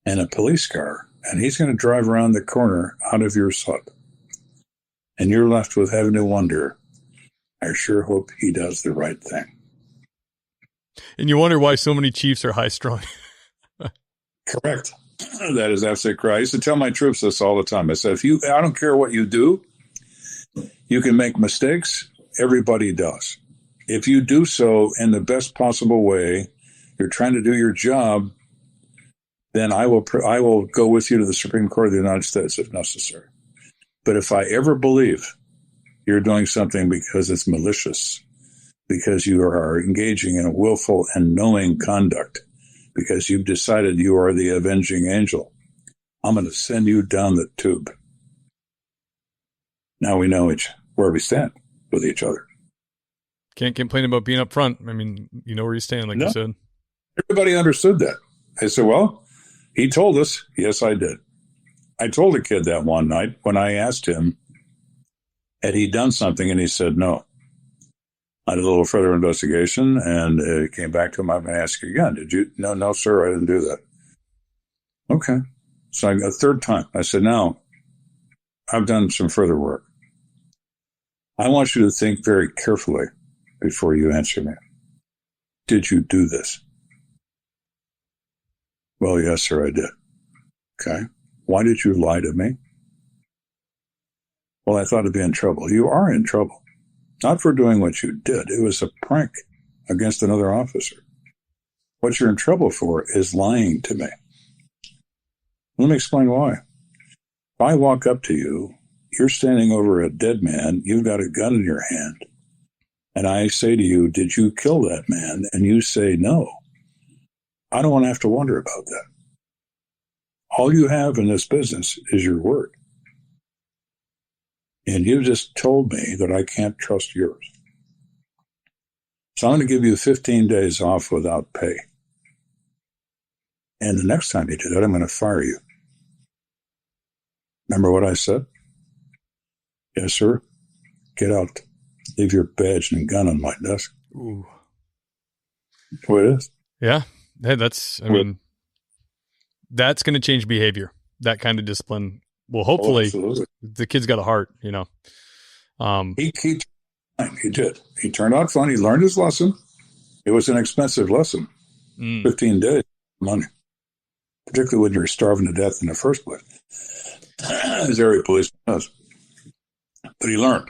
and a police car, and he's going to drive around the corner out of your sight. And you're left with having to wonder, I sure hope he does the right thing. And you wonder why so many chiefs are high-strung. Correct. That is absolutely correct. I used to tell my troops this all the time. I said, I don't care what you do, you can make mistakes. Everybody does. If you do so in the best possible way, you're trying to do your job, then I will go with you to the Supreme Court of the United States if necessary. But if I ever believe you're doing something because it's malicious, because you are engaging in a willful and knowing conduct, because you've decided you are the avenging angel, I'm going to send you down the tube. Now we know where we stand with each other. Can't complain about being up front. I mean, you know where you stand, like you said. Everybody understood that. I said, well, he told us. Yes, I did. I told a kid that one night when I asked him, had he done something? And he said, no. I did a little further investigation and it came back to him. I'm going to ask you again. Did you? No, sir, I didn't do that. Okay. So a third time, I said, now, I've done some further work. I want you to think very carefully before you answer me. Did you do this? Well, yes, sir, I did. Okay. Why did you lie to me? Well, I thought I'd be in trouble. You are in trouble. Not for doing what you did. It was a prank against another officer. What you're in trouble for is lying to me. Let me explain why. If I walk up to you, you're standing over a dead man, you've got a gun in your hand, and I say to you, did you kill that man? And you say no. I don't want to have to wonder about that. All you have in this business is your word. And you just told me that I can't trust yours. So I'm going to give you 15 days off without pay. And the next time you do that, I'm going to fire you. Remember what I said? Yes, sir. Get out. Leave your badge and gun on my desk. Ooh. What it is? Yeah. Hey, that's going to change behavior. That kind of discipline. Well, hopefully the kid's got a heart, you know. He did. He turned out fine. He learned his lesson. It was an expensive lesson. 15 days, money. Particularly when you're starving to death in the first place. As every policeman does. But he learned.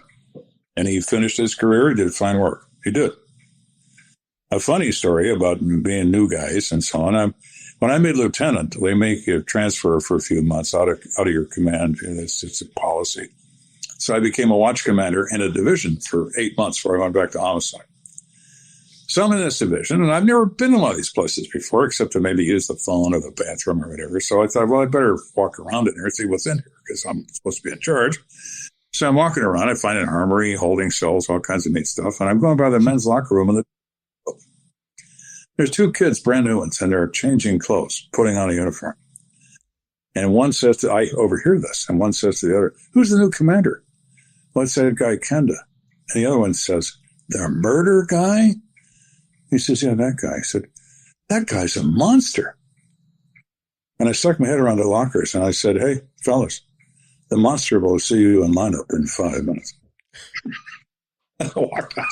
And he finished his career. He did fine work. He did. A funny story about being new guys and so on. When I made lieutenant, they make you transfer for a few months out of your command. It's a policy. So I became a watch commander in a division for 8 months before I went back to homicide. So I'm in this division, and I've never been in one of these places before, except to maybe use the phone or the bathroom or whatever. So I thought, well, I better walk around in here and see what's in here, because I'm supposed to be in charge. So I'm walking around. I find an armory, holding cells, all kinds of neat stuff. And I'm going by the men's locker room, and there's 2 kids, brand new ones, and they're changing clothes, putting on a uniform. And one says I overhear this, and one says to the other, who's the new commander? Well, it's that guy, Kenda. And the other one says, the murder guy? He says, yeah, that guy. I said, that guy's a monster. And I stuck my head around the lockers, and I said, hey, fellas, the monster will see you in lineup in 5 minutes. And I walked out.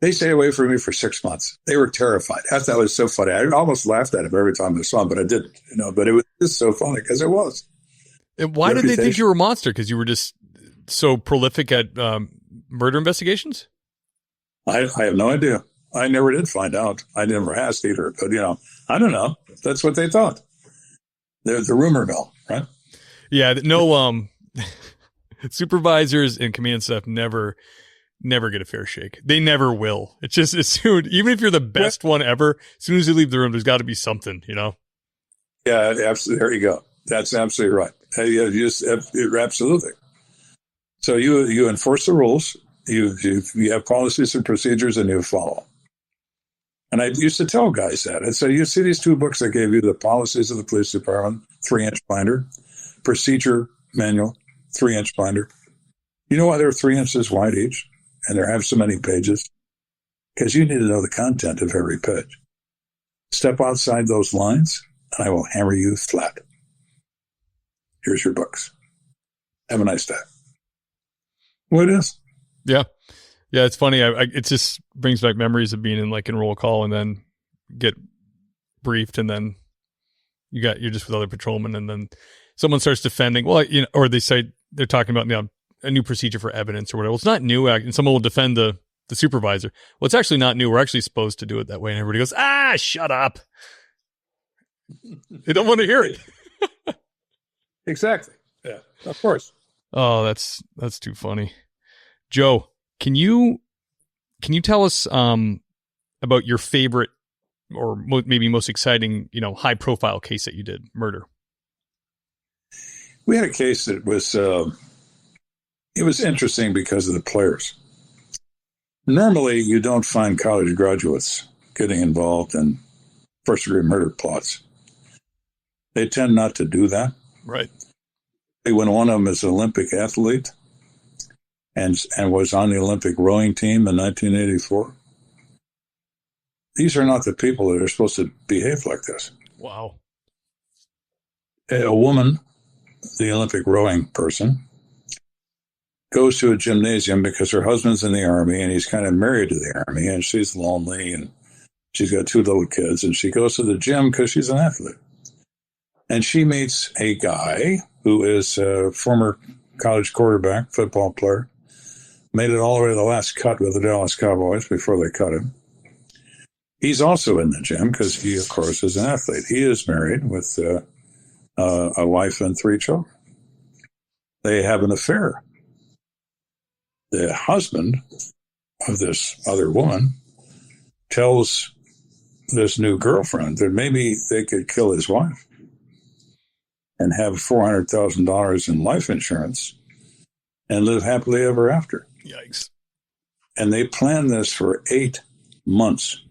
They stayed away from me for 6 months. They were terrified. I thought it was so funny. I almost laughed at him every time I saw him, but I didn't. But it was just so funny because it was. And why did they think you were a monster? Because you were just so prolific at murder investigations? I have no idea. I never did find out. I never asked either. But, I don't know. That's what they thought. There's the rumor mill, right? Yeah. No, supervisors and command staff never get a fair shake. They never will. It's just as soon, even if you're the best one ever, as soon as you leave the room, there's got to be something, Yeah, absolutely. There you go. That's absolutely right. Absolutely. So you enforce the rules. You have policies and procedures, and you follow. And I used to tell guys that. I'd say, you see these 2 books I gave you, the policies of the police department, 3-inch binder, procedure manual, 3-inch binder. You know why they're 3 inches wide each? And they have so many pages? Because you need to know the content of every page. Step outside those lines, and I will hammer you flat. Here's your books. Have a nice day. Well, it is. Yeah. Yeah, it's funny. It just brings back memories of being in roll call and then get briefed, and then you're just with other patrolmen, and then someone starts defending. Well, or they say they're talking about a new procedure for evidence or whatever. Well, it's not new, and someone will defend the supervisor. Well, it's actually not new. We're actually supposed to do it that way, and everybody goes, shut up. They don't want to hear it. Exactly. Yeah, of course. Oh, that's too funny. Joe, can you tell us about your favorite or maybe most exciting, high profile case that you did, murder? We had a case that was it was interesting because of the players. Normally, you don't find college graduates getting involved in first-degree murder plots. They tend not to do that. Right. When one of them is an Olympic athlete and was on the Olympic rowing team in 1984, these are not the people that are supposed to behave like this. Wow. A woman, the Olympic rowing person, goes to a gymnasium because her husband's in the Army and he's kind of married to the Army, and she's lonely and she's got 2 little kids, and she goes to the gym because she's an athlete. And she meets a guy who is a former college quarterback, football player, made it all the way to the last cut with the Dallas Cowboys before they cut him. He's also in the gym because he, of course, is an athlete. He is married with a wife and 3 children. They have an affair. The husband of this other woman tells this new girlfriend that maybe they could kill his wife and have $400,000 in life insurance and live happily ever after. Yikes. And they planned this for 8 months.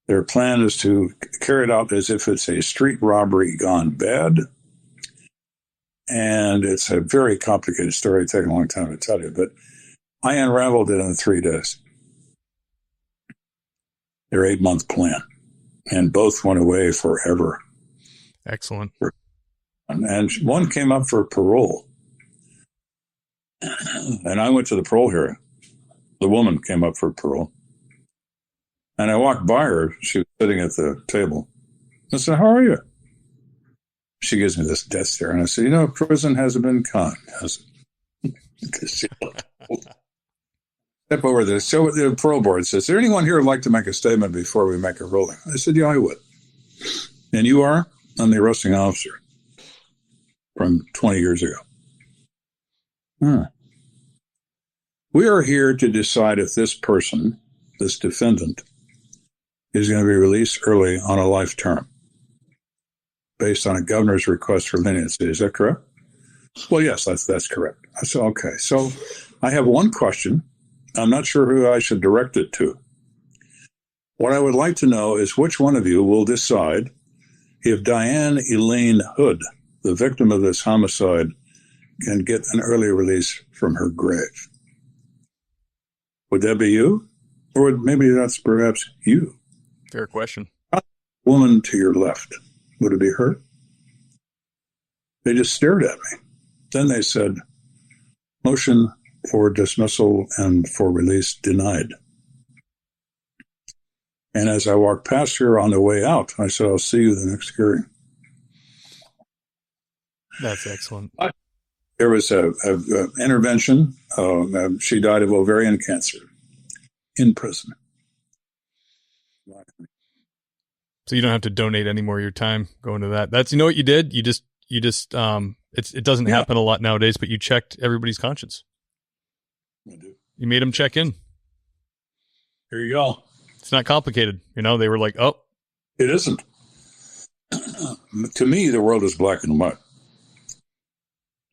Their plan is to carry it out as if it's a street robbery gone bad. And it's a very complicated story. It'd take a long time to tell you, but I unraveled it in 3 days. Their 8-month plan. And both went away forever. Excellent. And one came up for parole. And I went to the parole hearing. The woman came up for parole. And I walked by her. She was sitting at the table. I said, "How are you?" She gives me this death stare. And I said, prison hasn't been kind, has it? Step over this. So the parole board says, "Is there anyone here who'd like to make a statement before we make a ruling?" I said, "Yeah, I would." "And you are?" "I'm the arresting officer from 20 years ago." We are here to decide if this person, this defendant, is going to be released early on a life term based on a governor's request for leniency. Is that correct? "Well, yes, that's correct." I said, "Okay, so I have one question. I'm not sure who I should direct it to. What I would like to know is which one of you will decide if Diane Elaine Hood, the victim of this homicide, can get an early release from her grave. Would that be you? Or maybe that's perhaps you?" Fair question. Woman to your left, would it be her? They just stared at me. Then they said, "Motion for dismissal and for release denied." And as I walked past her on the way out, I said, "I'll see you the next hearing." That's excellent. There was a intervention. She died of ovarian cancer in prison. So you don't have to donate any more of your time going to that. That's, what you did? You just, it doesn't happen a lot nowadays, but you checked everybody's conscience. I do. You made them check in. Here you go. It's not complicated. They were like, "Oh." It isn't. To me, the world is black and white.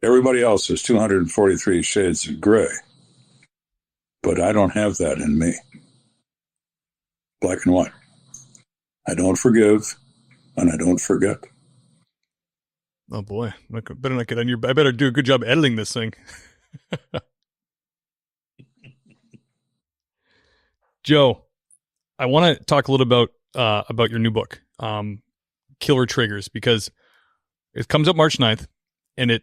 Everybody else is 243 shades of gray. But I don't have that in me. Black and white. I don't forgive, and I don't forget. Oh boy, I better do a good job editing this thing. Joe, I want to talk a little about your new book, Killer Triggers, because it comes up March 9th, and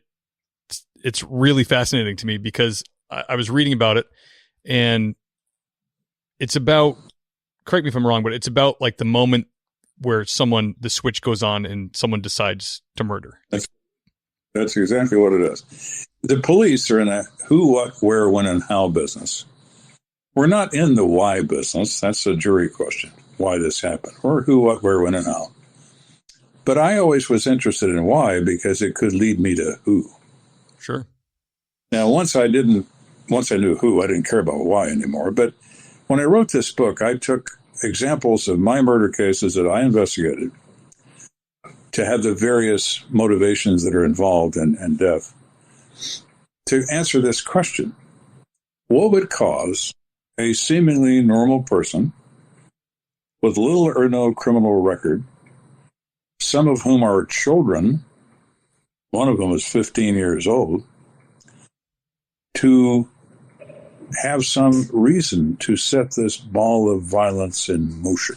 it's really fascinating to me because I was reading about it, and it's about, correct me if I'm wrong, but it's about like the moment where the switch goes on and someone decides to murder. That's exactly what it is. The police are in a who, what, where, when, and how business. We're not in the why business. That's a jury question, why this happened. Or who, what, where, when, and how. But I always was interested in why because it could lead me to who. Sure. Now, once I knew who, I didn't care about why anymore. But when I wrote this book, I took examples of my murder cases that I investigated to have the various motivations that are involved in death. To answer this question, what would cause a seemingly normal person with little or no criminal record, some of whom are children, one of them is 15 years old, to have some reason to set this ball of violence in motion?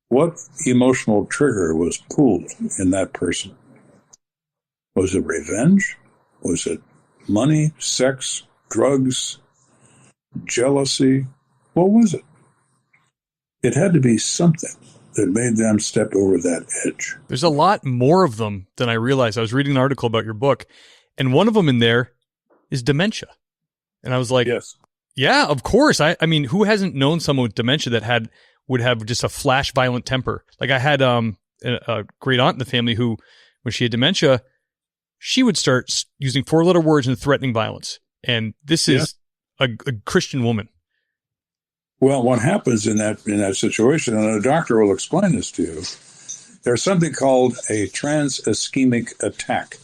What emotional trigger was pulled in that person? Was it revenge? Was it money, sex, drugs, jealousy? What was it? It had to be something that made them step over that edge. There's a lot more of them than I realized. I was reading an article about your book, and one of them in there is dementia. And I was like, yes. Yeah, of course. I mean, who hasn't known someone with dementia that would have just a flash violent temper? Like I had a great aunt in the family who, when she had dementia, she would start using 4-letter words and threatening violence. And this is a Christian woman. Well, what happens in that situation, and a doctor will explain this to you, there's something called a trans-ischemic attack.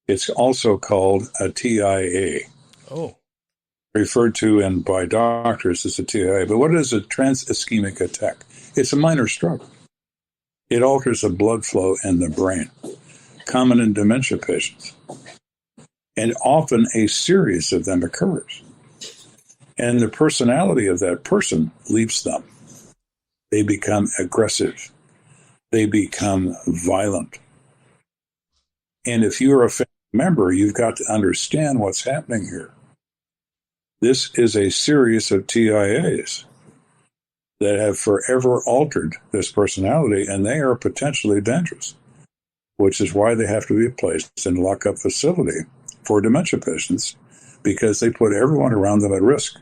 It's also called a TIA. Oh. Referred to by doctors as a TIA. But what is a trans-ischemic attack? It's a minor stroke. It alters the blood flow in the brain, common in dementia patients. And often a series of them occurs. And the personality of that person leaves them. They become aggressive. They become violent. And if you're a family member, you've got to understand what's happening here. This is a series of TIAs that have forever altered this personality, and they are potentially dangerous, which is why they have to be placed in a lock-up facility for dementia patients, because they put everyone around them at risk.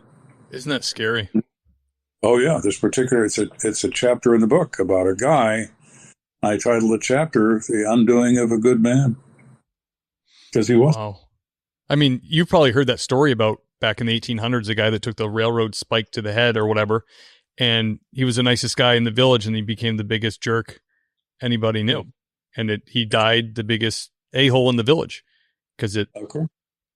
Isn't that scary? Oh, yeah. It's a chapter in the book about a guy. I titled the chapter, The Undoing of a Good Man. Because he was. Wow. I mean, you've probably heard that story about back in the 1800s, a guy that took the railroad spike to the head or whatever, and he was the nicest guy in the village, and he became the biggest jerk anybody knew. And he died the biggest a-hole in the village because it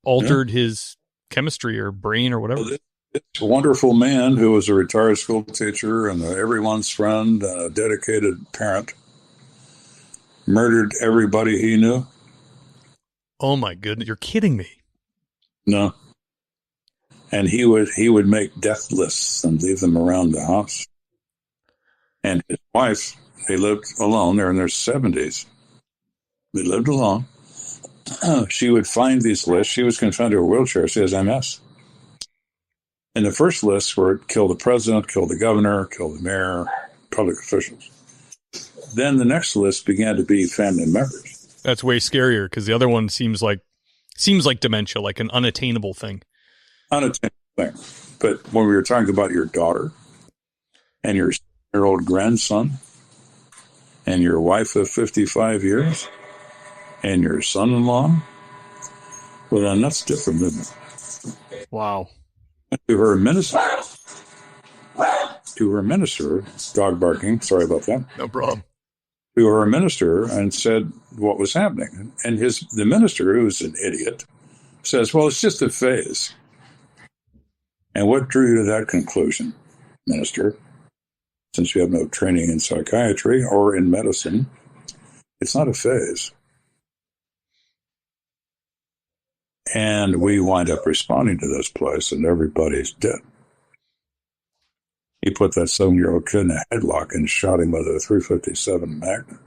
altered his chemistry or brain or whatever. Well, this wonderful man who was a retired school teacher and everyone's friend, a dedicated parent, murdered everybody he knew. Oh my goodness, you're kidding me. No. And he would make death lists and leave them around the house. And his wife, they lived alone. They're in their 70s. They lived alone. She would find these lists. She was confined to a wheelchair. She has MS. And the first lists were kill the president, kill the governor, kill the mayor, public officials. Then the next list began to be family members. That's way scarier because the other one seems like dementia, like an unattainable thing. Unattainable thing. But when we were talking about your daughter and your 7-year-old grandson and your wife of 55 years and your son-in-law, well, then that's different, isn't it? Wow. To her minister, dog barking, sorry about that. No problem. To her minister and said what was happening. And the minister, who's an idiot, says, well, it's just a phase. And what drew you to that conclusion, minister? Since you have no training in psychiatry or in medicine, it's not a phase. And we wind up responding to this place, and everybody's dead. He put that 7-year-old kid in a headlock and shot him with a .357 Magnum.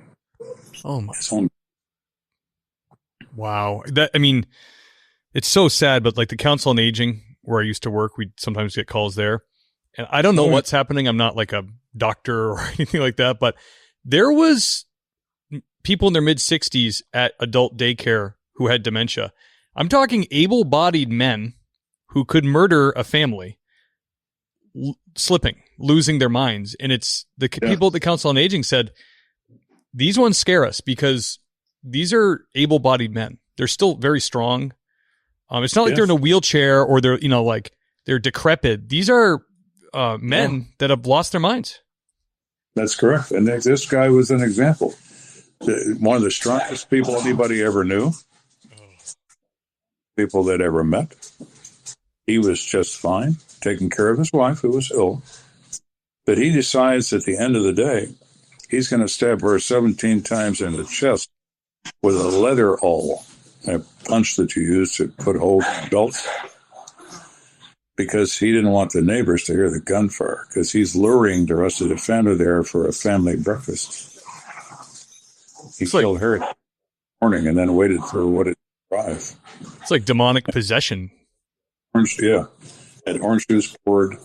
Oh my! Wow. It's so sad. But like the Council on Aging, where I used to work, we'd sometimes get calls there, and I don't know what's happening. I'm not like a doctor or anything like that, but there was people in their mid-60s at adult daycare who had dementia. I'm talking able-bodied men who could murder a family, losing their minds. And it's the people at the Council on Aging said, these ones scare us because these are able-bodied men. They're still very strong. It's not like they're in a wheelchair or they're decrepit. These are men that have lost their minds. That's correct. And this guy was an example. One of the strongest people anybody ever knew. People that ever met. He was just fine, taking care of his wife who was ill. But he decides at the end of the day, he's going to stab her 17 times in the chest with a leather awl, a punch that you use to put holes in belts, because he didn't want the neighbors to hear the gunfire, because he's luring the rest of the family there for a family breakfast. He killed her in the morning and then waited for what it arrived. It's like demonic possession. Had orange juice poured,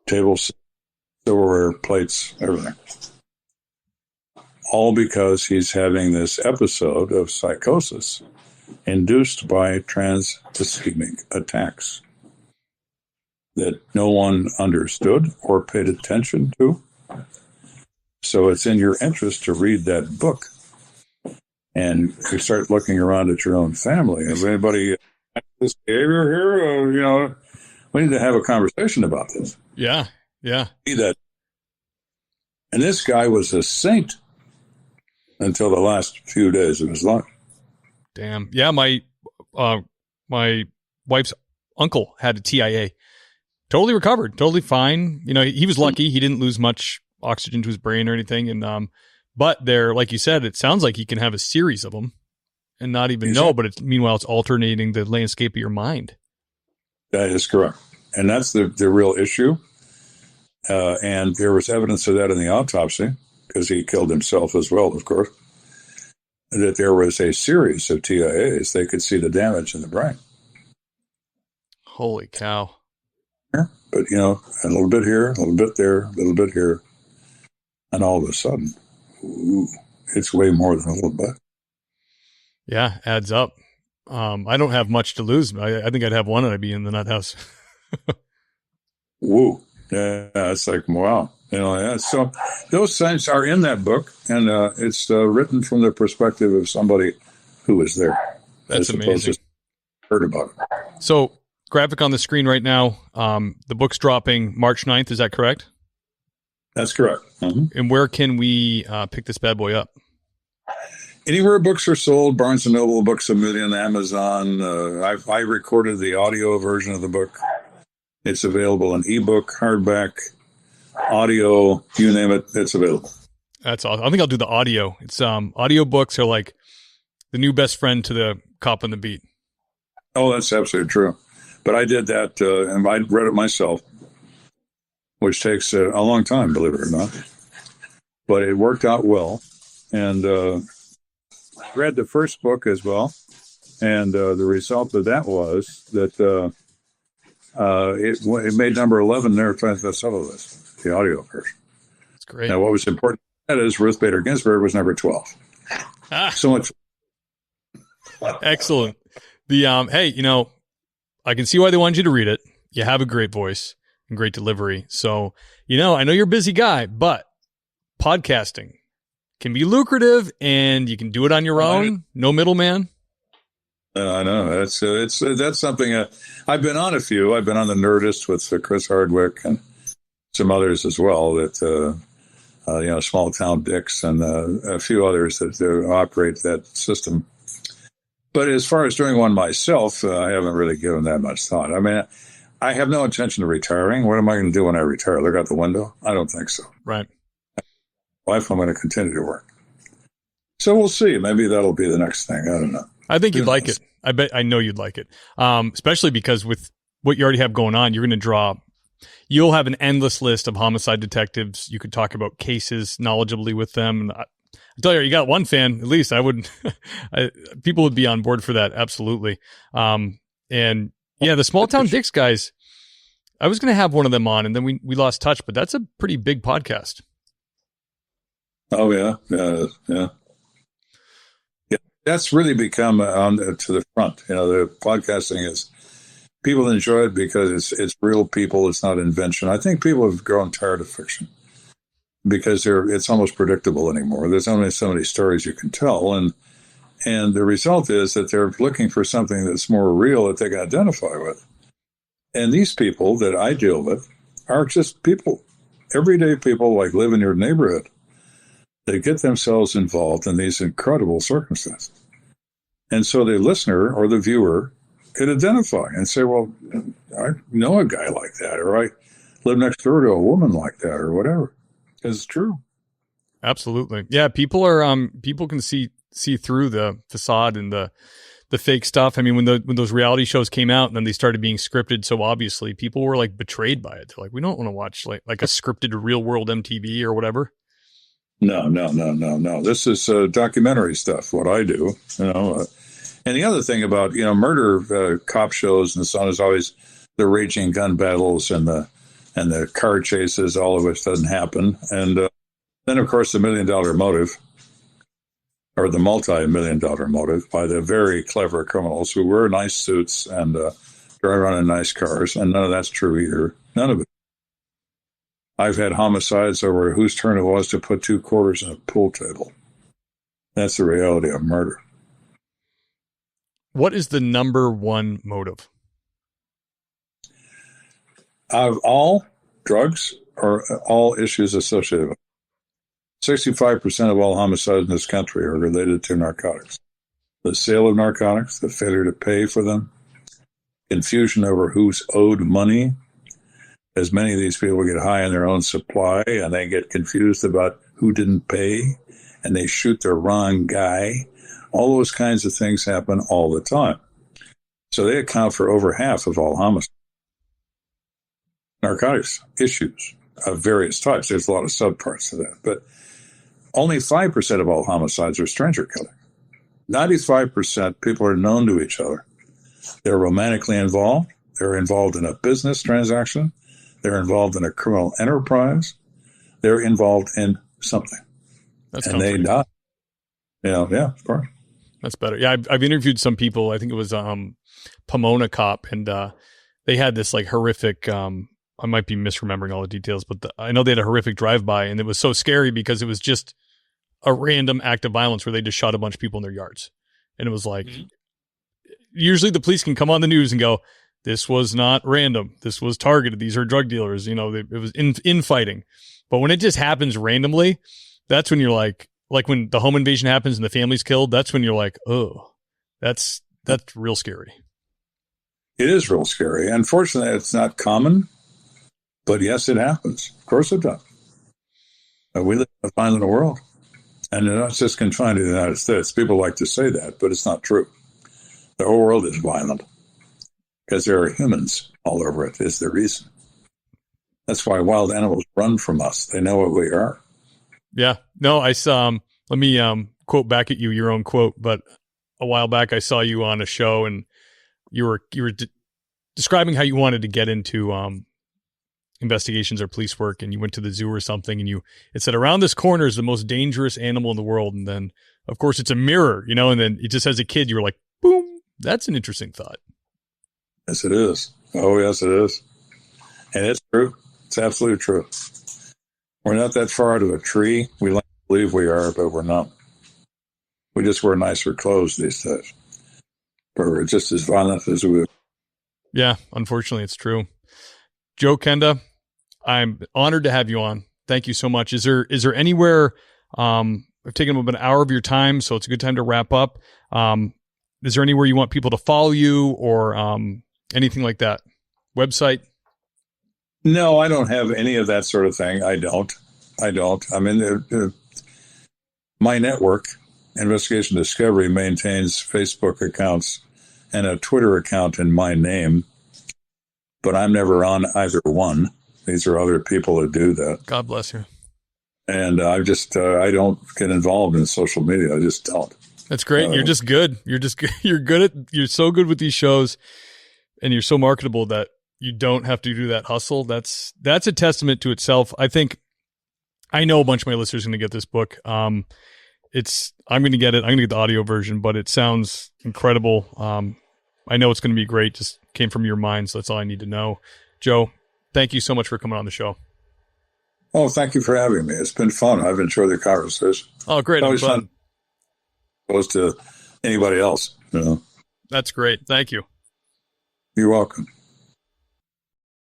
tables, silverware, plates, everything. All because he's having this episode of psychosis induced by trans-ischemic attacks that no one understood or paid attention to. So it's in your interest to read that book and you start looking around at your own family. If anybody has this behavior here, we need to have a conversation about this. Yeah. See that. And this guy was a saint until the last few days of his life. Damn. Yeah, my wife's uncle had a TIA. Totally recovered, totally fine. You know, he was lucky. He didn't lose much oxygen to his brain or anything. And but there, like you said, it sounds like he can have a series of them and not even know. But meanwhile, it's alternating the landscape of your mind. That is correct, and that's the real issue. And there was evidence of that in the autopsy, because he killed himself as well, of course. That there was a series of TIAs. They could see the damage in the brain. Holy cow. But, you know, a little bit here, a little bit there, a little bit here. And all of a sudden, it's way more than a little bit. Yeah, adds up. I don't have much to lose. I think I'd have one and I'd be in the nut house. Woo. Yeah, it's like, wow. You know, yeah. So those things are in that book, and it's written from the perspective of somebody who was there. That's amazing. Just heard about it. So, graphic on the screen right now. The book's dropping March 9th. Is that correct? That's correct. Mm-hmm. And where can we pick this bad boy up? Anywhere books are sold, Barnes & Noble, Books A Million, Amazon. I recorded the audio version of the book. It's available in ebook, hardback, audio, you name it, it's available. That's awesome. I think I'll do the audio. It's audio books are like the new best friend to the cop on the beat. Oh, that's absolutely true. But I did that, and I read it myself, which takes a long time, believe it or not. But it worked out well. And I read the first book as well. And the result of that was that it made number 11 there for some of us, the audio version. That's great. Now, what was important is Ruth Bader Ginsburg was number 12. So much. Excellent. The hey, you know, I can see why they wanted you to read it. You have a great voice and great delivery. So, you know, I know you're a busy guy, but podcasting can be lucrative and you can do it on your own. No middleman. I know. That's something. I've been on a few. I've been on the Nerdist with Chris Hardwick and some others as well. That you know, Small Town Dicks and a few others that operate that system. But as far as doing one myself, I haven't really given that much thought. I mean, I have no intention of retiring. What am I going to do when I retire? Look out the window? I don't think so. Right. Life, I'm going to continue to work. So we'll see. Maybe that'll be the next thing. I don't know. I think you'd like it. I know you'd like it. Especially because with what you already have going on, you'll have an endless list of homicide detectives. You could talk about cases knowledgeably with them. And I tell you got one fan, at least I would, people would be on board for that. Absolutely. And yeah, the Small Town Dicks guys, I was going to have one of them on and then we lost touch, but that's a pretty big podcast. Oh yeah. Yeah. That's really become on to the front. You know, the podcasting is, people enjoy it because it's real people. It's not invention. I think people have grown tired of fiction because it's almost predictable anymore. There's only so many stories you can tell. And the result is that they're looking for something that's more real that they can identify with. And these people that I deal with are just people, everyday people like live in your neighborhood. They get themselves involved in these incredible circumstances. And so the listener or the viewer could identify and say, well, I know a guy like that, or I live next door to a woman like that, or whatever. Because it's true. Absolutely. Yeah, people are people can see through the facade and the fake stuff. I mean, when those reality shows came out and then they started being scripted so obviously, people were like betrayed by it. They're like, we don't want to watch like a scripted real world MTV or whatever. No. This is documentary stuff, what I do, you know. And the other thing about, you know, murder cop shows and so on is always the raging gun battles and the car chases, all of which doesn't happen. And then, of course, the $1 million motive, or the multi-million-dollar motive, by the very clever criminals who wear nice suits and drive around in nice cars. And none of that's true either. None of it. I've had homicides over whose turn it was to put 2 quarters in a pool table. That's the reality of murder. What is the number one motive? Of all drugs or all issues associated with it, 65% of all homicides in this country are related to narcotics. the sale of narcotics, the failure to pay for them, confusion over who's owed money, as many of these people get high on their own supply and they get confused about who didn't pay and they shoot the wrong guy. All those kinds of things happen all the time. So they account for over half of all homicides. Narcotics issues of various types. There's a lot of subparts of that. But only 5% of all homicides are stranger killing. 95% people are known to each other. They're romantically involved. They're involved in a business transaction. They're involved in a criminal enterprise. They're involved in something. That's and they die. Yeah, of course. That's better. Yeah, I've interviewed some people. I think it was Pomona cop, and they had this like horrific. I might be misremembering all the details, but I know they had a horrific drive-by, and it was so scary because it was just a random act of violence where they just shot a bunch of people in their yards, and it was like, usually the police can come on the news and go, "This was not random. This was targeted. These are drug dealers." You know, it was infighting. But when it just happens randomly, that's when you're like when the home invasion happens and the family's killed, that's when you're like, oh, that's real scary. It is real scary. Unfortunately, it's not common, but yes, it happens. Of course it does. We live in a violent world, and it's not just confined to the United States. People like to say that, but it's not true. The whole world is violent because there are humans all over it, is the reason. That's why wild animals run from us. They know what we are. Yeah. No, I saw, let me quote back at you, your own quote, but a while back I saw you on a show and you were describing how you wanted to get into investigations or police work, and you went to the zoo or something, and it said around this corner is the most dangerous animal in the world. And then of course it's a mirror, and then it just, as a kid, you were like, boom, that's an interesting thought. Yes, it is. Oh, yes, it is. And it's true. It's absolutely true. We're not that far out of a tree. We like to believe we are, but we're not. We just wear nicer clothes these days. But we're just as violent as we are. Yeah, unfortunately, it's true. Joe Kenda, I'm honored to have you on. Thank you so much. Is there anywhere, I've taken about an hour of your time, so it's a good time to wrap up. Is there anywhere you want people to follow you or anything like that? Website? No, I don't have any of that sort of thing. I don't. I mean, my network, Investigation Discovery, maintains Facebook accounts and a Twitter account in my name, but I'm never on either one. These are other people that do that. God bless you. And I don't get involved in social media. I just don't. That's great. You're just good. You're so good with these shows, and you're so marketable that you don't have to do that hustle. That's a testament to itself. I know a bunch of my listeners are going to get this book. I'm going to get it. I'm going to get the audio version, but it sounds incredible. I know it's going to be great. Just came from your mind. So that's all I need to know. Joe, thank you so much for coming on the show. Oh, thank you for having me. It's been fun. I've enjoyed the conversation. Oh, great. It's always fun. Opposed to anybody else, That's great. Thank you. You're welcome.